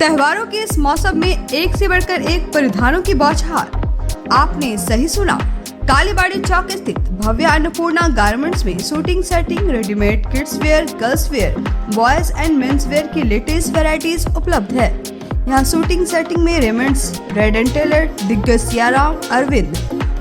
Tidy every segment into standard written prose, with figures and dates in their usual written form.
त्योहारों के इस मौसम में एक से बढ़कर एक परिधानों की बौछार। आपने सही सुना, कालीबाड़ी चौक स्थित भव्य अन्नपूर्णा गारमेंट्स में suiting shirting, readymade kids wear, girls wear, boys and men's wear की लेटेस्ट वैरायटीज उपलब्ध है। यहाँ शूटिंग सेटिंग में रेमंड्स, रेड एंड टेलर, दिग्गज सियाराम, अरविंद,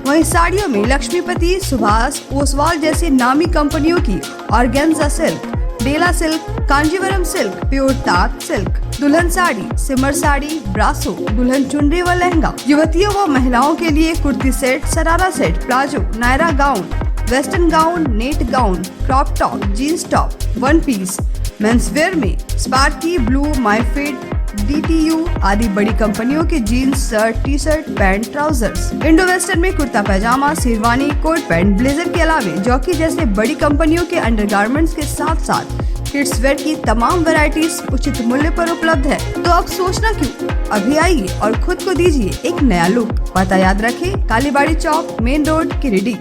वहीं साड़ियों में लक्ष्मीपति, सुभाष, ओसवाल जैसी नामी कंपनियों की ऑर्गेन्जा सिल्क, डेला सिल्क, कांजीवरम सिल्क, प्योर तात सिल्क, दुल्हन साड़ी, सिमर साड़ी, ब्रासो, दुल्हन चुनरी व लहंगा, युवतियों व महिलाओं के लिए kurti set, sharara set, palazzo, Nayra gown, western gown, net gown, crop top, jeans top, one piece, men's wear में स्पार्की, ब्लू, माईफिट, DTU आदि बड़ी कंपनियों के jeans, shirt, T shirt, pant, trousers, Indo western में kurta pyjama, sherwani, coat pant, blazer के अलावे jockey जैसे बड़ी कंपनियों के अंडरगारमेंट्स के साथ साथ किड्स वेयर की तमाम वैरायटीज उचित मूल्य पर उपलब्ध है। तो अब सोचना क्यों, अभी आइए और खुद को दीजिए एक नया लुक। पता याद रखें, कालीबाड़ी चौक, मेन रोड, गिरिडीह।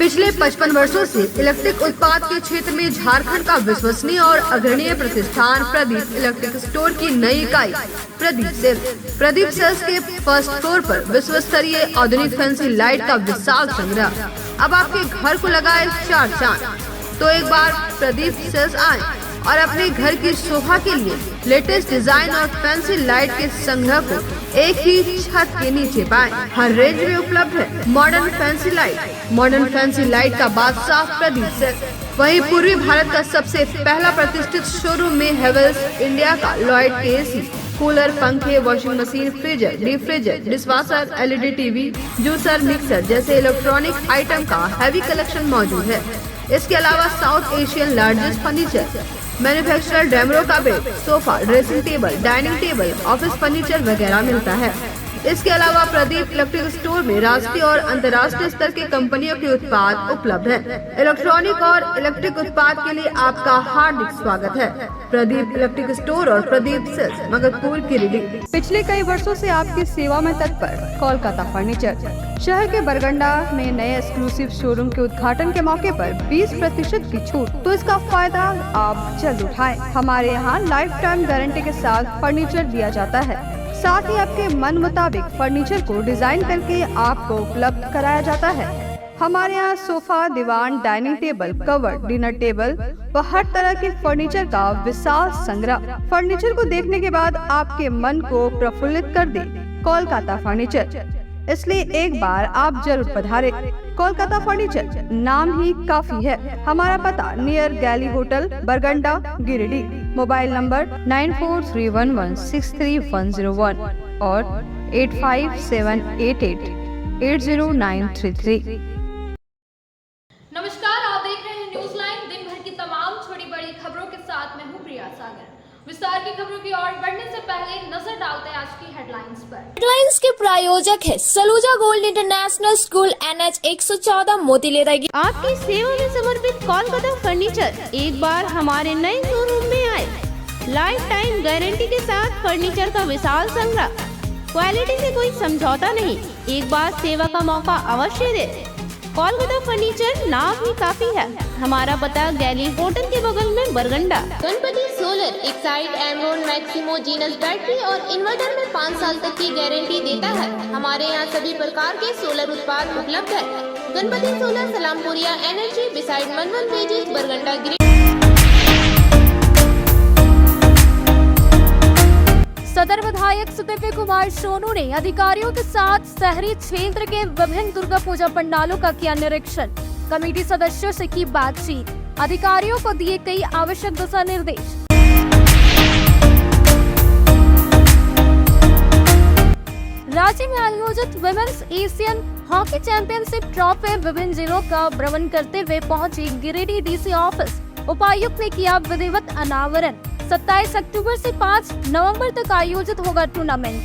पिछले 55 वर्षों से इलेक्ट्रिक उत्पाद के क्षेत्र में झारखंड का विश्वसनीय और अग्रणीय प्रतिष्ठान प्रदीप इलेक्ट्रिक स्टोर की नई इकाई प्रदीप सेल्स के फर्स्ट फ्लोर पर विश्व स्तरीय आधुनिक फैंसी लाइट का विशाल संग्रह अब आपके घर को लगाए चार चांद। तो एक बार प्रदीप सेल्स आए और अपने घर की शोभा के लिए लेटेस्ट डिजाइन और फैंसी लाइट के संग्रह को एक ही छत के नीचे पाएं। हर रेंज में उपलब्ध है मॉडर्न फैंसी लाइट का बादशाह प्रदीप सेल्स। वहीं पूर्वी भारत का सबसे पहला प्रतिष्ठित शोरूम में हेवेल्स इंडिया का लॉयड के एसी, कूलर, पंखे, washing machine, freezer, deep freezer, dishwasher, LED TV, juicer, mixer जैसे इलेक्ट्रॉनिक आइटम का हैवी कलेक्शन मौजूद है। इसके अलावा South Asian largest furniture manufacturer Damro का bed, sofa, dressing table, dining table, office furniture वगैरह मिलता है। इसके अलावा प्रदीप इलेक्ट्रिक स्टोर में राष्ट्रीय और अंतर्राष्ट्रीय स्तर की कंपनियों के उत्पाद उपलब्ध हैं। इलेक्ट्रॉनिक और इलेक्ट्रिक उत्पाद के लिए आपका हार्दिक स्वागत है। प्रदीप इलेक्ट्रिक स्टोर और प्रदीप सेल्स, मगधपुर, गिरिडीह। पिछले कई वर्षों से आपकी सेवा में तत्पर कोलकाता फर्नीचर शहर के बरगंडा में नए एक्सक्लूसिव शोरूम के उद्घाटन के मौके पर 20% की छूट, तो इसका फायदा आप जल्द उठाएं। हमारे यहाँ लाइफ टाइम गारंटी के साथ फर्नीचर दिया जाता है। साथ ही आपके मन मुताबिक फर्नीचर को डिजाइन करके आपको उपलब्ध कराया जाता है। हमारे यहाँ सोफा, दीवान, dining table, cover, dinner table व हर तरह के फर्नीचर का विशाल संग्रह। फर्नीचर को देखने के बाद आपके मन को प्रफुल्लित कर दे कोलकाता फर्नीचर, इसलिए एक बार आप जरूर पधारें। कोलकाता फर्नीचर नाम ही काफी है। हमारा पता नियर गैली होटल, बरगंडा, गिरिडीह। मोबाइल नंबर 9431163101 और 8578880933। नमस्कार, आप देख रहे हैं न्यूज लाइन। दिन भर की तमाम छोटी बड़ी खबरों के साथ मैं हूं प्रिया सागर। विस्तार की खबरों की ओर बढ़ने से पहले नजर डालते हैं आज की हेडलाइंस पर। हेडलाइंस के प्रायोजक है Saluja gold international school, NH 114, मोतीलेरा। आपकी सेवा में समर्पित कोलकाता फर्नीचर एक बार हमारे नए शोरूम में आए। लाइफ टाइम गारंटी के साथ फर्नीचर का विशाल संग्रह, क्वालिटी से कोई समझौता नहीं। एक बार सेवा का मौका अवश्य दे। कोलकाता फर्नीचर नाम ही काफी है। हमारा पता गैली होटल के बगल में, बरगंडा। गणपति सोलर एक side Amaron Maximo genus battery और इन्वर्टर में 5 साल तक की गारंटी देता है। हमारे यहाँ सभी प्रकार के सोलर उत्पाद उपलब्ध है। गणपति सोलर, सलामपुरिया एनर्जी, बिसाइड मनवन वेजेस, बरगंडा। सदर विधायक सुदीव्य कुमार सोनू ने अधिकारियों के साथ शहरी क्षेत्र के विभिन्न दुर्गा पूजा पंडालों का किया निरीक्षण। कमेटी सदस्यों से की बातचीत, अधिकारियों को दिए कई आवश्यक दिशा निर्देश। राज्य में आयोजित women's Asian hockey championship trophy विभिन्न जिलों का भ्रमण करते हुए पहुंची गिरिडीह DC ऑफिस। उपायुक्त ने किया विधिवत अनावरण। 27 अक्टूबर से 5 नवंबर तक आयोजित होगा टूर्नामेंट।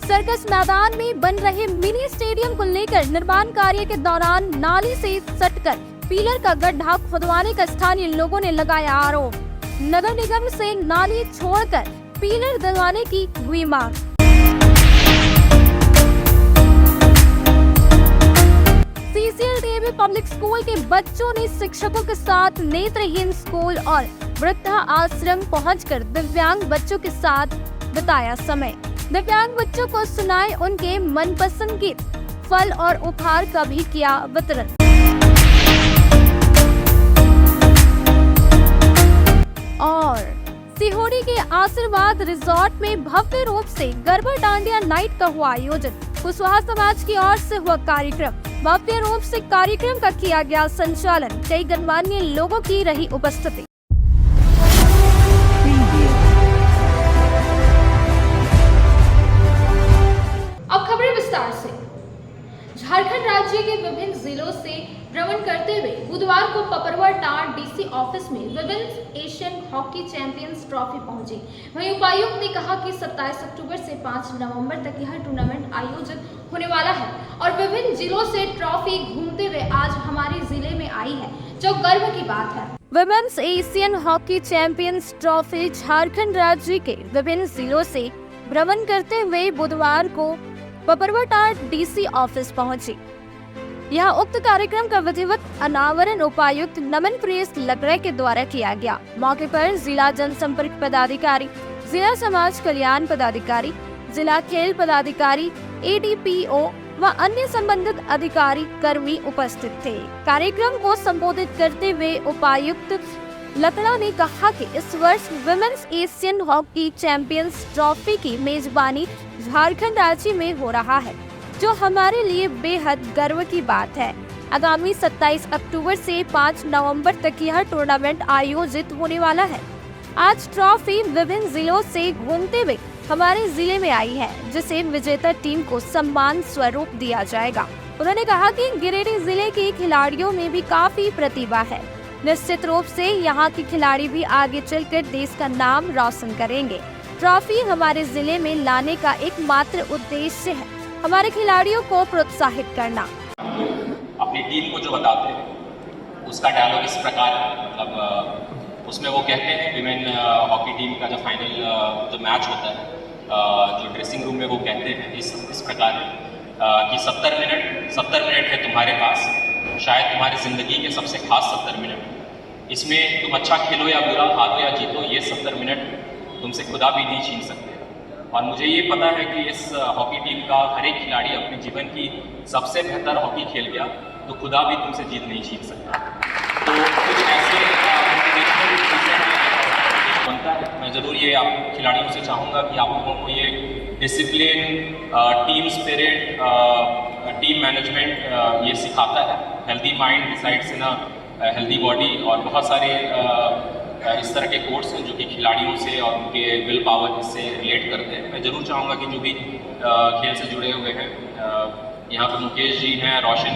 सर्कस मैदान में बन रहे मिनी स्टेडियम को लेकर निर्माण कार्य के दौरान नाली से सटकर पिलर का गड्ढा खुदवाने का स्थानीय लोगों ने लगाया आरोप। नगर निगम से नाली छोड़कर पिलर दिलवाने की हुई मांग। ICLDAB पब्लिक स्कूल के बच्चों ने शिक्षकों के साथ नेत्रहीन स्कूल और वृद्धा आश्रम पहुंचकर दिव्यांग बच्चों के साथ बिताया समय। दिव्यांग बच्चों को सुनाए उनके मनपसंद गीत, फल और उपहार का भी किया वितरण। और सिहोरी के आशीर्वाद रिजॉर्ट में भव्य रूप से गरबा डांडिया नाइट का हुआ आयोजन। कुशवाहा समाज की ओर से हुआ कार्यक्रम। भव्य रूप से कार्यक्रम का किया गया संचालन। कई गणमान्य लोगों की रही उपस्थिति। अब खबरें विस्तार से। झारखंड राज्य के विभिन्न जिलों से भ्रमण करते हुए बुधवार को पपरवा टांड डीसी ऑफिस में women's Asian hockey champions trophy पहुंची। वहीं उपायुक्त ने कहा कि 27 अक्टूबर से 5 नवंबर तक यह टूर्नामेंट आयोजित होने वाला है और विभिन्न जिलों से ट्रॉफी घूमते हुए आज हमारे जिले में आई है, जो गर्व की बात है। Women's Asian hockey champions trophy Jharkhand राज्य के विभिन्न जिलों से भ्रमण करते हुए बुधवार को पपरवाटांड डीसी ऑफिस पहुंची। यह उक्त कार्यक्रम का विधिवत अनावरण उपायुक्त नमन प्रेस लकड़े के द्वारा किया गया। मौके पर जिला जनसंपर्क पदाधिकारी, जिला समाज कल्याण पदाधिकारी, जिला खेल पदाधिकारी, ADPO व अन्य संबंधित अधिकारी कर्मी उपस्थित थे। कार्यक्रम को संबोधित करते हुए उपायुक्त लकड़ा ने कहा कि इस वर्ष women's Asian hockey champions trophy की मेजबानी झारखंड राज्य में हो रहा है, जो हमारे लिए बेहद गर्व की बात है। आगामी 27 अक्टूबर से 5 नवंबर तक यह टूर्नामेंट आयोजित होने वाला है। आज ट्रॉफी विभिन्न जिलों से घूमते हुए हमारे जिले में आई है, जिसे विजेता टीम को सम्मान स्वरूप दिया जाएगा। उन्होंने कहा कि गिरिडीह जिले के खिलाड़ियों में भी काफी प्रतिभा है। निश्चित रूप से यहाँ के खिलाड़ी भी आगे चलकर देश का नाम रोशन करेंगे। ट्रॉफी हमारे जिले में लाने का एकमात्र उद्देश्य है हमारे खिलाड़ियों को प्रोत्साहित करना। अपनी टीम को जो बताते हैं उसका डायलॉग इस प्रकार है, मतलब उसमें वो कहते हैं विमेन हॉकी टीम का जो फाइनल जो मैच होता है, जो ड्रेसिंग रूम में वो कहते हैं इस प्रकार कि 70 मिनट है तुम्हारे पास, शायद तुम्हारी ज़िंदगी के सबसे खास 70 मिनट। इसमें तुम अच्छा खेलो या बुरा, हारो या जीतो, ये 70 मिनट तुमसे खुदा भी नहीं छीन सकते। और मुझे ये पता है कि इस हॉकी टीम का हर एक खिलाड़ी अपने जीवन की सबसे बेहतर हॉकी खेल गया, तो खुदा भी तुमसे जीत नहीं छीन सकता। तो कुछ ऐसे मोटिवेशनल चीज़ें बनता है। मैं ज़रूर ये आप खिलाड़ियों से चाहूँगा कि आप लोगों को ये discipline, team spirit, team management ये सिखाता है। Healthy mind decides in a healthy body, और बहुत सारे इस तरह के कोर्स हैं जो कि खिलाड़ियों से और उनके विल पावर इससे रिलेट करते हैं। मैं ज़रूर चाहूँगा कि जो भी खेल से जुड़े हुए हैं, यहाँ पर मुकेश जी हैं, रोशन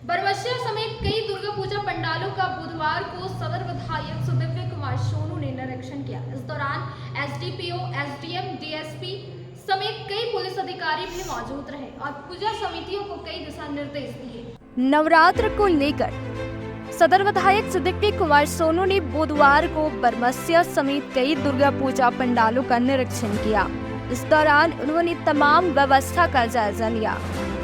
बरमसिया समेत कई दुर्गा पूजा पंडालों का बुधवार को सदर विधायक सुदिव्य कुमार सोनू ने निरीक्षण किया। इस दौरान SDPO, SDM, DSP समेत कई पुलिस अधिकारी भी मौजूद रहे और पूजा समितियों को कई दिशा निर्देश दिए। नवरात्र को लेकर सदर विधायक सुदिव्य कुमार सोनू ने बुधवार को बरमसिया समेत कई दुर्गा पूजा पंडालों का निरीक्षण किया। इस दौरान उन्होंने तमाम व्यवस्था का जायजा लिया।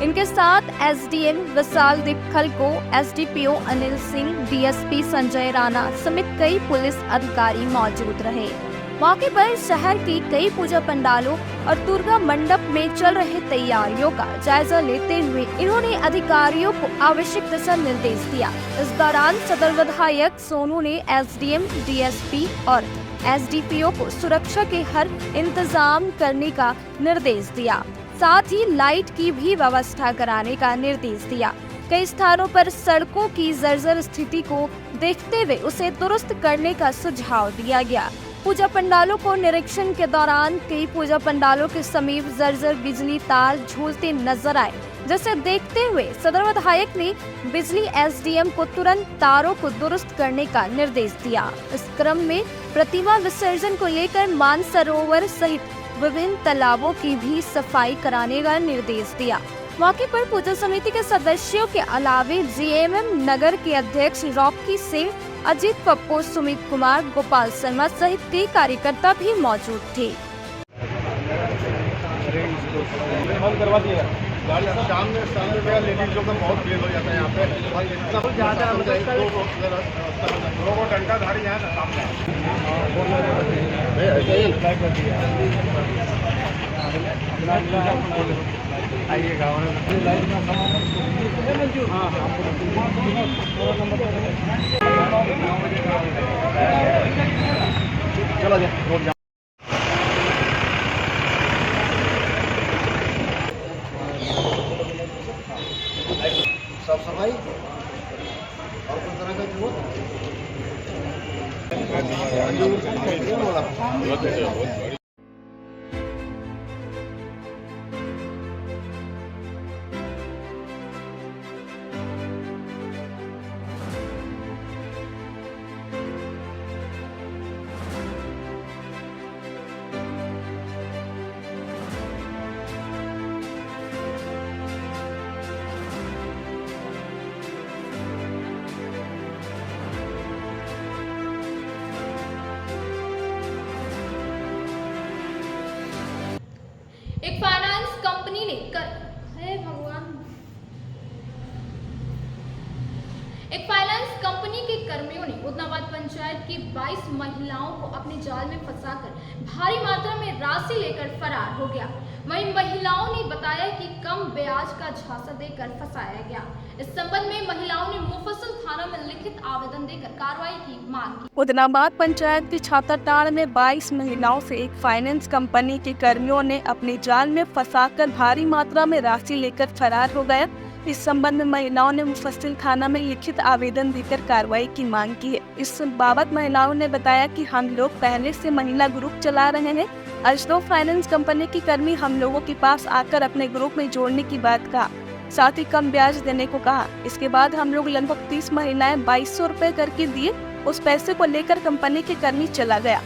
इनके साथ SDM विशाल दीप खलको, SDPO अनिल सिंह, DSP संजय राणा समेत कई पुलिस अधिकारी मौजूद रहे। मौके पर शहर की कई पूजा पंडालों और दुर्गा मंडप में चल रहे तैयारियों का जायजा लेते हुए इन्होंने अधिकारियों को आवश्यक दिशा निर्देश दिया। इस दौरान सदर विधायक सोनू ने SDM, DSP और SDPO को सुरक्षा के हर इंतजाम करने का निर्देश दिया। साथ ही लाइट की भी व्यवस्था कराने का निर्देश दिया। कई स्थानों पर सड़कों की जर्जर स्थिति को देखते हुए उसे दुरुस्त करने का सुझाव दिया गया। पूजा पंडालों को निरीक्षण के दौरान कई पूजा पंडालों के समीप जर्जर बिजली तार झूलते नजर आए, जिसे देखते हुए सदर विधायक ने बिजली SDM को तुरंत तारों को दुरुस्त करने का निर्देश दिया। इस क्रम में प्रतिमा विसर्जन को लेकर मानसरोवर सहित विभिन्न तालाबों की भी सफाई कराने का निर्देश दिया। मौके पर पूजा समिति के सदस्यों के अलावे जीएमएम नगर के अध्यक्ष रॉकी सिंह, अजीत पप्पू, सुमित कुमार, गोपाल शर्मा सहित कई कार्यकर्ता भी मौजूद थे। शाम में लेडीज लोग का बहुत भीड़ हो जाता है यहाँ पे, और इतना ज़्यादा लोगों डंडाधारी यहाँ ना सामने आइएगा। चलो रोड साफ सफाई और कोई तरह का जरूरत। एक फाइनेंस कंपनी ने एक फाइनेंस कंपनी के कर्मियों ने उदनाबाद पंचायत की 22 महिलाओं को अपने जाल में फंसाकर भारी मात्रा में राशि लेकर फरार हो गया। वहीं महिलाओं ने बताया कि कम ब्याज का झांसा देकर फंसाया गया। इस संबंध में महिलाओं ने मुफस्सिल थाना में लिखित आवेदन देकर कार्रवाई की मांग की। उदनाबाद पंचायत की छात्राटाड़ में 22 महिलाओं से एक फाइनेंस कंपनी के कर्मियों ने अपने जाल में फंसाकर भारी मात्रा में राशि लेकर फरार हो गया। इस संबंध में महिलाओं ने मुफस्सिल थाना में लिखित आवेदन देकर कार्रवाई की मांग की है। इस बाबत महिलाओं ने बताया कि हम लोग पहले से महिला ग्रुप चला रहे हैं। आज 2 फाइनेंस कंपनी की कर्मी हम लोगों के पास आकर अपने ग्रुप में जोड़ने की बात कहा, साथ ही कम ब्याज देने को कहा। इसके बाद हम लोग लगभग 30 महिलाएं 2200 रुपए करके दिए। उस पैसे को लेकर कंपनी के कर्मी चला गया।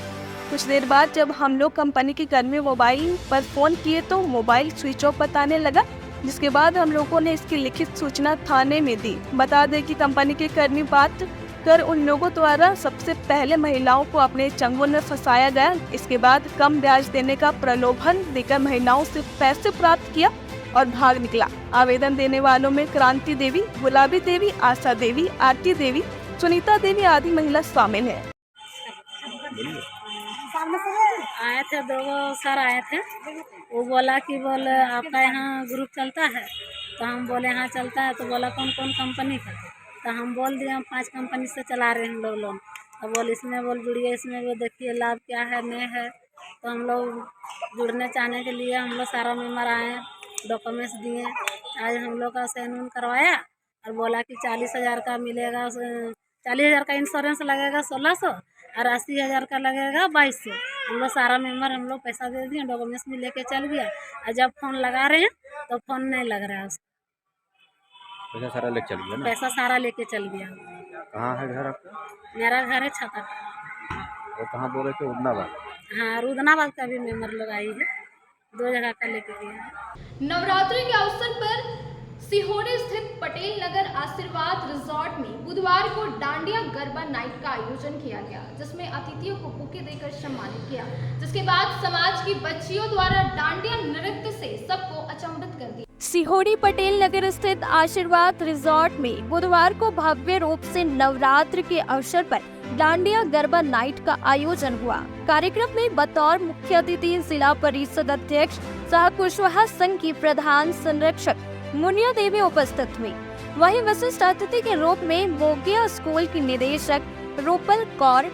कुछ देर बाद जब हम लोग कंपनी के कर्मी मोबाइल पर फोन किए तो मोबाइल स्विच ऑफ बताने लगा, जिसके बाद हम लोगों ने इसकी लिखित सूचना थाने में दी। बता दें कि कंपनी के कर्मी बात कर उन लोगों द्वारा सबसे पहले महिलाओं को अपने चंगुल में फंसाया गया। इसके बाद कम ब्याज देने का प्रलोभन देकर महिलाओं से पैसे प्राप्त किया और भाग निकला। आवेदन देने वालों में क्रांति देवी, गुलाबी देवी, आशा देवी, आरती देवी, सुनीता देवी आदि महिला शामिल है। आए थे 2 सर आए थे, वो बोला कि आपका यहाँ ग्रुप चलता है, तो हम बोले हाँ चलता है। तो बोला कौन कौन कंपनी का, तो हम बोल दिए हम 5 कंपनी से चला रहे हैं हम लोग लोन। तो बोल इसमें जुड़िए, इसमें वो देखिए लाभ क्या है नहीं है। तो हम लोग जुड़ने चाहने के लिए हम लोग सारा मेम्बर आए, डॉक्यूमेंट्स दिए। आज हम लोग का साइन उन करवाया और बोला कि 40,000 का मिलेगा, 40,000 का इंश्योरेंस लगेगा 1600 और 80,000 का लगेगा 2200। हम लोग सारा मेम्बर हम लोग पैसा दे दिए, डॉक्यूमेंट्स भी लेके चल गया। और जब फोन लगा रहे हैं तो फोन नहीं लग रहा है उसका। पैसा सारा लेके चल गया ना? पैसा सारा लेके चल गया। कहाँ है घर आपका? मेरा घर है छाता। और कहाँ बोल रहे थे? उदनाबाद? हाँ, उदनाबाद का भी मेम्बर लोग आई है, 2 जगह का लेके गया है। नवरात्रि के अवसर पर सिहोरी स्थित पटेल नगर आशीर्वाद रिजॉर्ट में बुधवार को डांडिया गरबा नाइट का आयोजन किया गया, जिसमें अतिथियों को बुके देकर सम्मानित किया। जिसके बाद समाज की बच्चियों द्वारा डांडिया नृत्य से सबको अचंभित कर दिया। सिहोरी पटेल नगर स्थित आशीर्वाद रिजॉर्ट में बुधवार को भव्य रूप से नवरात्र के अवसर पर डांडिया गरबा नाइट का आयोजन हुआ। कार्यक्रम में बतौर मुख्य अतिथि जिला परिषद अध्यक्ष सह कुशवाहा संघ की प्रधान संरक्षक मुनिया देवी उपस्थित हुई। वहीं विशिष्ट अतिथि के रूप में मोगिया स्कूल की निदेशक रूपल कौर,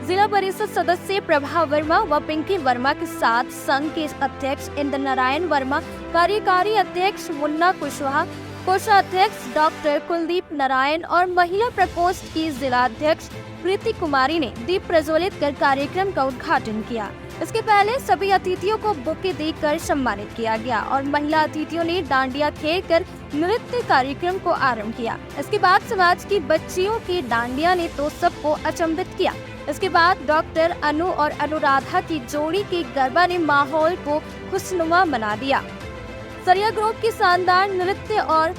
जिला परिषद सदस्य प्रभा वर्मा व पिंकी वर्मा के साथ संघ के अध्यक्ष इंद्र नारायण वर्मा, कार्यकारी अध्यक्ष मुन्ना कुशवाहा, कोषाध्यक्ष डॉक्टर कुलदीप नारायण और महिला प्रकोष्ठ की जिलाध्यक्ष प्रीति कुमारी ने दीप प्रज्वलित कर कार्यक्रम का उद्घाटन किया। इसके पहले सभी अतिथियों को बुके देकर सम्मानित किया गया और महिला अतिथियों ने डांडिया खेलकर नृत्य कार्यक्रम को आरंभ किया। इसके बाद समाज की बच्चियों की डांडिया ने तो सबको अचंभित किया। इसके बाद डॉक्टर अनु और अनुराधा की जोड़ी के गरबा ने माहौल को खुशनुमा बना दिया। सरिया ग्रुप की शानदार नृत्य और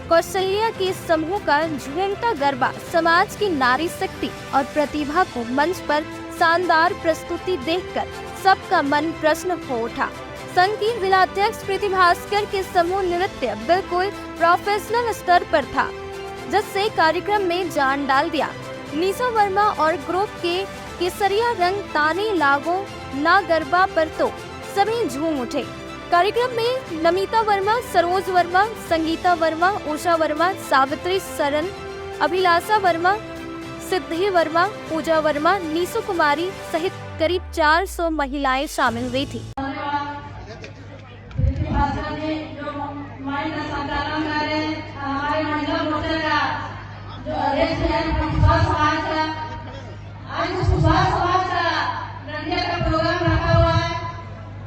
कौशल्या के समूह का झूमता गरबा समाज की नारी शक्ति और प्रतिभा को मंच पर शानदार प्रस्तुति देखकर सबका मन प्रसन्न हो उठा। संघ की जिलाध्यक्ष प्रीति भास्कर के समूह नृत्य बिल्कुल प्रोफेशनल स्तर पर था, जिससे कार्यक्रम में जान डाल दिया। निशा वर्मा और ग्रुप के केसरिया रंग ताने लागो ना गरबा पर तो सभी झूम उठे। कार्यक्रम में नमिता वर्मा, सरोज वर्मा, संगीता वर्मा, उषा वर्मा, सावित्री सरन, अभिलाषा वर्मा, सिद्धि वर्मा, पूजा वर्मा, नीसू कुमारी सहित करीब 400 महिलाएं शामिल हुई थी।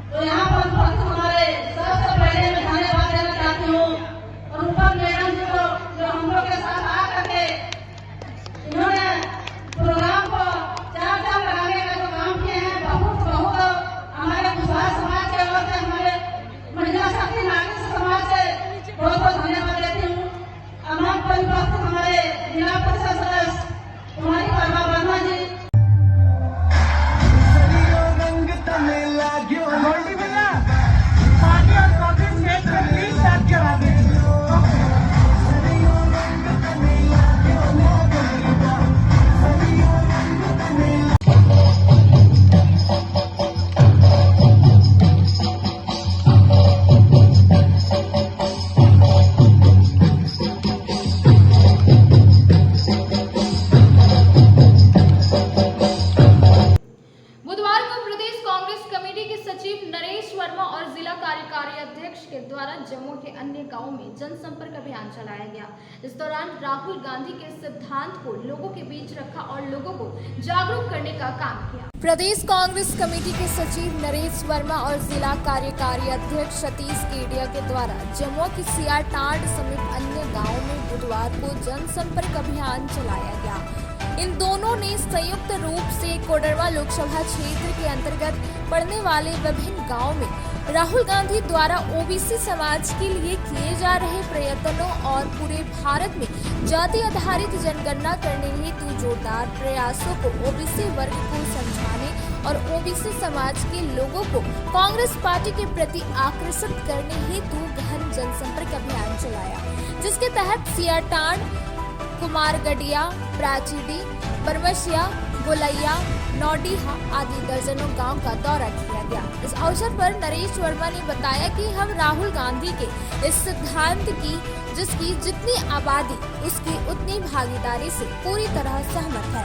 तो यहाँ पर हमारे सबसे पहले मैं धन्यवाद देना चाहती हूँ अनुपम मैडम जी को, जो हम लोग के साथ आ करके इन्होंने प्रोग्राम को चार चांद लगाने का जो काम किए हैं, बहुत हमारे विश्वास समाज के ओर से, हमारे महिला शक्ति नागरिक समाज से बहुत बहुत धन्यवाद देती हूँ। अमन परिवर्तन हमारे जिला परिषद सदस्य कुमारी वर्मा वर्मा जी, जम्मू के अन्य गांवों में जनसंपर्क अभियान चलाया गया। इस दौरान राहुल गांधी के सिद्धांत को लोगों के बीच रखा और लोगों को जागरूक करने का काम किया। प्रदेश कांग्रेस कमेटी के सचिव नरेश वर्मा और जिला कार्यकारी अध्यक्ष सतीश केडिया के द्वारा जम्मू की सियाटांड समेत अन्य गाँवों में बुधवार को जनसंपर्क अभियान चलाया गया। इन दोनों ने संयुक्त रूप से कोडरवा लोकसभा क्षेत्र के अंतर्गत पड़ने वाले विभिन्न गाँव में राहुल गांधी द्वारा ओबीसी समाज के लिए किए जा रहे प्रयत्नों और पूरे भारत में जाति आधारित जनगणना करने हेतु जोरदार प्रयासों को ओबीसी वर्ग को समझाने और ओबीसी समाज के लोगों को कांग्रेस पार्टी के प्रति आकर्षित करने हेतु गहन जनसंपर्क अभियान चलाया, जिसके तहत सियाटांड, कुमारगढ़िया, प्राचीडी, बरमसिया, गोलैया, नौडीहा आदि दर्जनों गांव का दौरा किया गया। इस अवसर पर नरेश वर्मा ने बताया कि हम राहुल गांधी के इस सिद्धांत की जिसकी जितनी आबादी उसकी उतनी भागीदारी से पूरी तरह सहमत है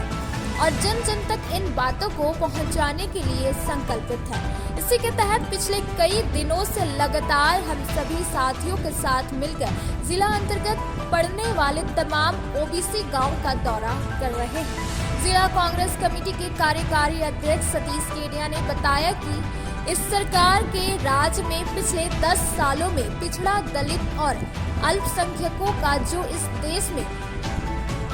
और जन जन तक इन बातों को पहुंचाने के लिए संकल्पित है। इसी के तहत पिछले कई दिनों से लगातार हम सभी साथियों के साथ मिलकर जिला अंतर्गत पड़ने वाले तमाम ओबीसी गांव का दौरा कर रहे हैं। जिला कांग्रेस कमेटी के कार्यकारी अध्यक्ष सतीश केडिया ने बताया कि इस सरकार के राज में पिछले 10 सालों में पिछड़ा, दलित और अल्पसंख्यकों का जो इस देश में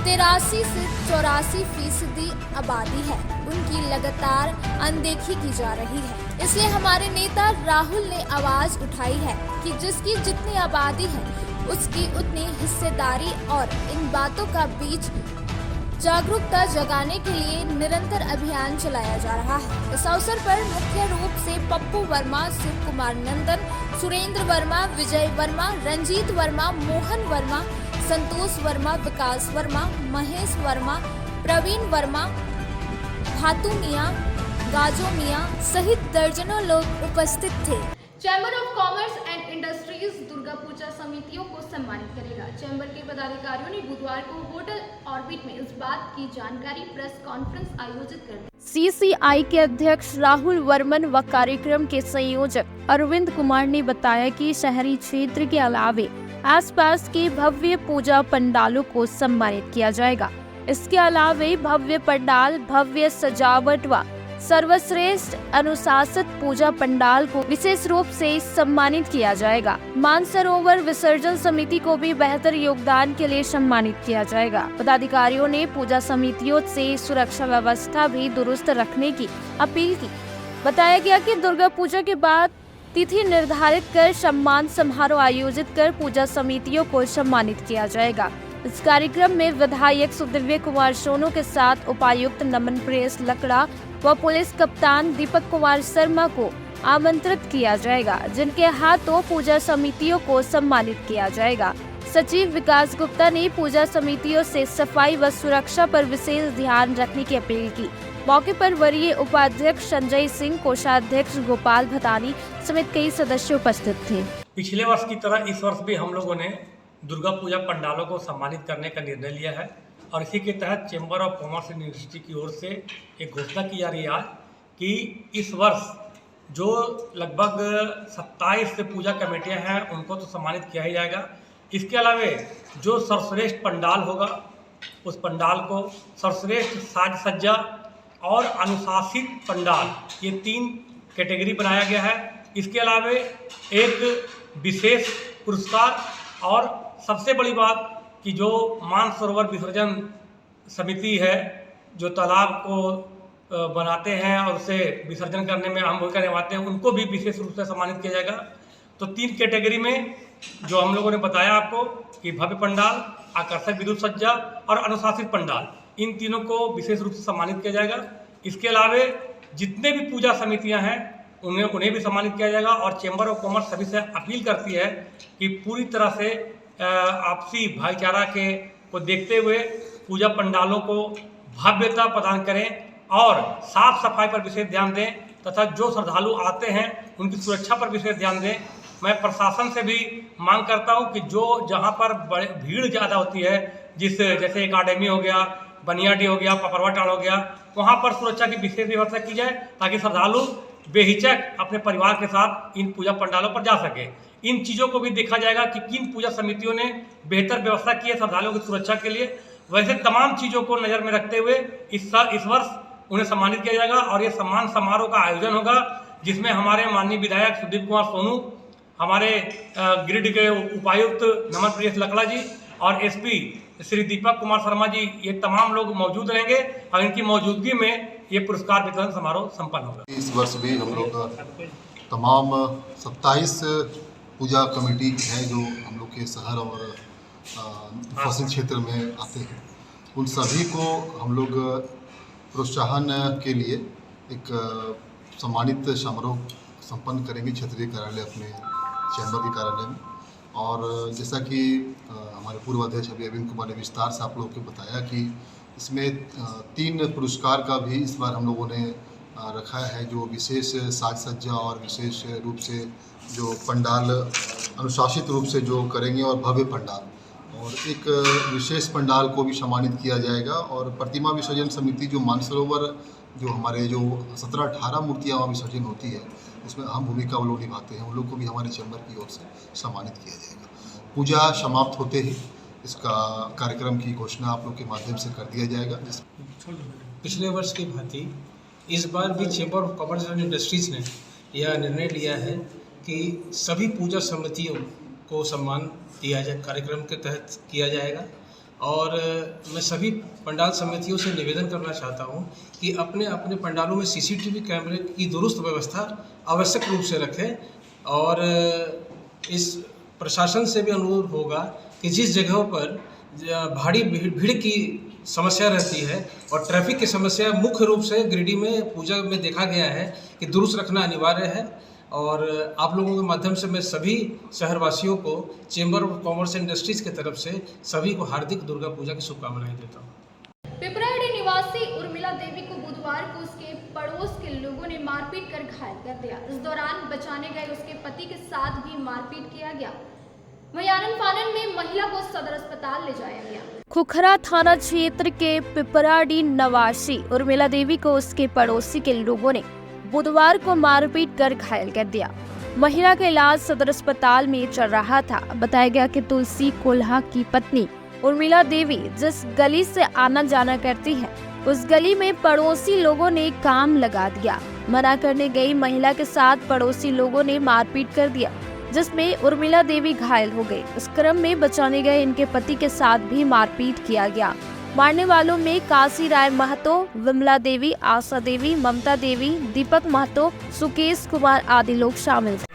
83 से 84% आबादी है, उनकी लगातार अनदेखी की जा रही है। इसलिए हमारे नेता राहुल ने आवाज उठाई है कि जिसकी जितनी आबादी है उसकी उतनी हिस्सेदारी और इन बातों का बीच जागरूकता जगाने के लिए निरंतर अभियान चलाया जा रहा है। इस अवसर पर मुख्य रूप से पप्पू वर्मा, शिव कुमार नंदन, सुरेंद्र वर्मा, विजय वर्मा, रंजीत वर्मा, मोहन वर्मा, संतोष वर्मा, विकास वर्मा, महेश वर्मा, प्रवीण वर्मा, भातू मियां, गाजो मियां सहित दर्जनों लोग उपस्थित थे। Chamber of commerce and industries Durga Puja समितियों को सम्मानित करेगा। चैम्बर के पदाधिकारियों ने बुधवार को होटल ऑर्बिट में इस बात की जानकारी प्रेस कॉन्फ्रेंस आयोजित कर दी। सीसीआई के अध्यक्ष राहुल वर्मन व कार्यक्रम के संयोजक अरविंद कुमार ने बताया कि शहरी क्षेत्र के अलावे आसपास के भव्य पूजा पंडालों को सम्मानित किया जाएगा। इसके अलावे भव्य पंडाल, भव्य सजावट व सर्वश्रेष्ठ अनुशासित पूजा पंडाल को विशेष रूप से सम्मानित किया जाएगा। मानसरोवर विसर्जन समिति को भी बेहतर योगदान के लिए सम्मानित किया जाएगा। पदाधिकारियों ने पूजा समितियों से सुरक्षा व्यवस्था भी दुरुस्त रखने की अपील की। बताया गया कि दुर्गा पूजा के बाद तिथि निर्धारित कर सम्मान समारोह आयोजित कर पूजा समितियों को सम्मानित किया जाएगा। इस कार्यक्रम में विधायक सुदिव्य कुमार सोनू के साथ उपायुक्त नमन प्रेस लकड़ा व पुलिस कप्तान दीपक कुमार शर्मा को आमंत्रित किया जाएगा, जिनके हाथों पूजा समितियों को सम्मानित किया जाएगा। सचिव विकास गुप्ता ने पूजा समितियों से सफाई व सुरक्षा पर विशेष ध्यान रखने की अपील की। मौके पर वरीय उपाध्यक्ष संजय सिंह, कोषाध्यक्ष गोपाल भतानी समेत कई सदस्य उपस्थित थे। पिछले वर्ष की तरह इस वर्ष भी हम लोगों ने दुर्गा पूजा पंडालों को सम्मानित करने का निर्णय लिया है और इसी के तहत चेंबर ऑफ कॉमर्स यूनिवर्सिटी की ओर से एक घोषणा की जा रही है कि इस वर्ष जो लगभग 27 पूजा कमेटियां हैं उनको तो सम्मानित किया ही जाएगा। इसके अलावा जो सर्वश्रेष्ठ पंडाल होगा उस पंडाल को सर्वश्रेष्ठ साज सज्जा और अनुशासित पंडाल, ये 3 कैटेगरी बनाया गया है। इसके अलावा एक विशेष पुरस्कार और सबसे बड़ी बात कि जो मानसरोवर विसर्जन समिति है जो तालाब को बनाते हैं और उसे विसर्जन करने में अहम भूमिका निभाते हैं, उनको भी विशेष रूप से सम्मानित किया जाएगा। तो 3 कैटेगरी में जो हम लोगों ने बताया आपको कि भव्य पंडाल, आकर्षक विद्युत सज्जा और अनुशासित पंडाल, इन तीनों को विशेष रूप से सम्मानित किया जाएगा। इसके अलावा जितने भी पूजा समितियां हैं उन्हें भी सम्मानित किया जाएगा और चेंबर ऑफ कॉमर्स सभी से अपील करती है कि पूरी तरह से आपसी भाईचारा को देखते हुए पूजा पंडालों को भव्यता प्रदान करें और साफ सफाई पर विशेष ध्यान दें तथा जो श्रद्धालु आते हैं उनकी सुरक्षा पर विशेष ध्यान दें। मैं प्रशासन से भी मांग करता हूं कि जो जहां पर भीड़ ज़्यादा होती है, जैसे एकेडमी हो गया, बनियाडी हो गया, पपरवा टाड़ हो गया, वहां पर सुरक्षा की विशेष व्यवस्था की जाए ताकि श्रद्धालु बेहिचक अपने परिवार के साथ इन पूजा पंडालों पर जा सके। इन चीज़ों को भी देखा जाएगा कि किन पूजा समितियों ने बेहतर व्यवस्था की है श्रद्धालुओं की सुरक्षा के लिए। वैसे तमाम चीज़ों को नज़र में रखते हुए इस वर्ष उन्हें सम्मानित किया जाएगा और ये सम्मान समारोह का आयोजन होगा जिसमें हमारे माननीय विधायक सुदीप कुमार सोनू, हमारे गिरिडीह के उपायुक्त नमन प्रेस लकड़ा जी और एसपी श्री दीपक कुमार शर्मा जी, ये तमाम लोग मौजूद रहेंगे और इनकी मौजूदगी में ये पुरस्कार वितरण समारोह संपन्न होगा। इस वर्ष भी हम लोग तमाम 27 पूजा कमेटी हैं जो हम लोग के शहर और फसल क्षेत्र में आते हैं, उन सभी को हम लोग प्रोत्साहन के लिए एक सम्मानित समारोह संपन्न करेंगे क्षेत्रीय कार्यालय अपने चैम्बर के कार्यालय में। और जैसा कि हमारे पूर्व अध्यक्ष अभी अरविंद कुमार ने विस्तार से आप लोगों को बताया कि इसमें 3 पुरस्कार का भी इस बार हम लोगों ने रखा है, जो विशेष साज सज्जा और विशेष रूप से जो पंडाल अनुशासित रूप से जो करेंगे और भव्य पंडाल, और एक विशेष पंडाल को भी सम्मानित किया जाएगा। और प्रतिमा विसर्जन समिति जो मानसरोवर जो हमारे जो 17-18 मूर्तियाँ वहाँ विसर्जन होती है उसमें अहम भूमिका वो लोग निभाते हैं, उन लोग को भी हमारे चैम्बर की ओर से सम्मानित किया जाएगा। पूजा समाप्त होते ही इसका कार्यक्रम की घोषणा आप लोग के माध्यम से कर दिया जाएगा। पिछले वर्ष की भांति इस बार भी chamber of commerce and industries ने यह निर्णय लिया है कि सभी पूजा समितियों को सम्मान दिया जाए, कार्यक्रम के तहत किया जाएगा। और मैं सभी पंडाल समितियों से निवेदन करना चाहता हूं कि अपने अपने पंडालों में सीसीटीवी कैमरे की दुरुस्त व्यवस्था आवश्यक रूप से रखें। और इस प्रशासन से भी अनुरोध होगा कि जिस जगहों पर भारी भीड़ की समस्या रहती है और ट्रैफिक की समस्या मुख्य रूप से गिरिडीह में पूजा में देखा गया है कि दुरुस्त रखना अनिवार्य है। और आप लोगों के माध्यम से मैं सभी शहरवासियों को chamber of commerce and industries की तरफ से सभी को हार्दिक दुर्गा पूजा की शुभकामनाएं देता हूँ। पिपराड़ी निवासी उर्मिला देवी को बुधवार को उसके पड़ोस के लोगों ने मारपीट कर घायल कर दिया। इस दौरान बचाने गए उसके पति के साथ भी मारपीट किया गया। वहीं आनन फानन में महिला को सदर अस्पताल ले जाया गया। खुखरा थाना क्षेत्र के पिपराड़ी निवासी उर्मिला देवी को उसके पड़ोसी के लोगों ने बुधवार को मारपीट कर घायल कर दिया। महिला का इलाज सदर अस्पताल में चल रहा था। बताया गया कि तुलसी कोल्हा की पत्नी उर्मिला देवी जिस गली से आना जाना करती है उस गली में पड़ोसी लोगों ने काम लगा दिया। मना करने गई महिला के साथ पड़ोसी लोगों ने मारपीट कर दिया, जिसमें उर्मिला देवी घायल हो गई। इस क्रम में बचाने गए इनके पति के साथ भी मारपीट किया गया। मारने वालों में काशी राय महतो, विमला देवी, आशा देवी, ममता देवी, दीपक महतो, सुकेश कुमार आदि लोग शामिल थे।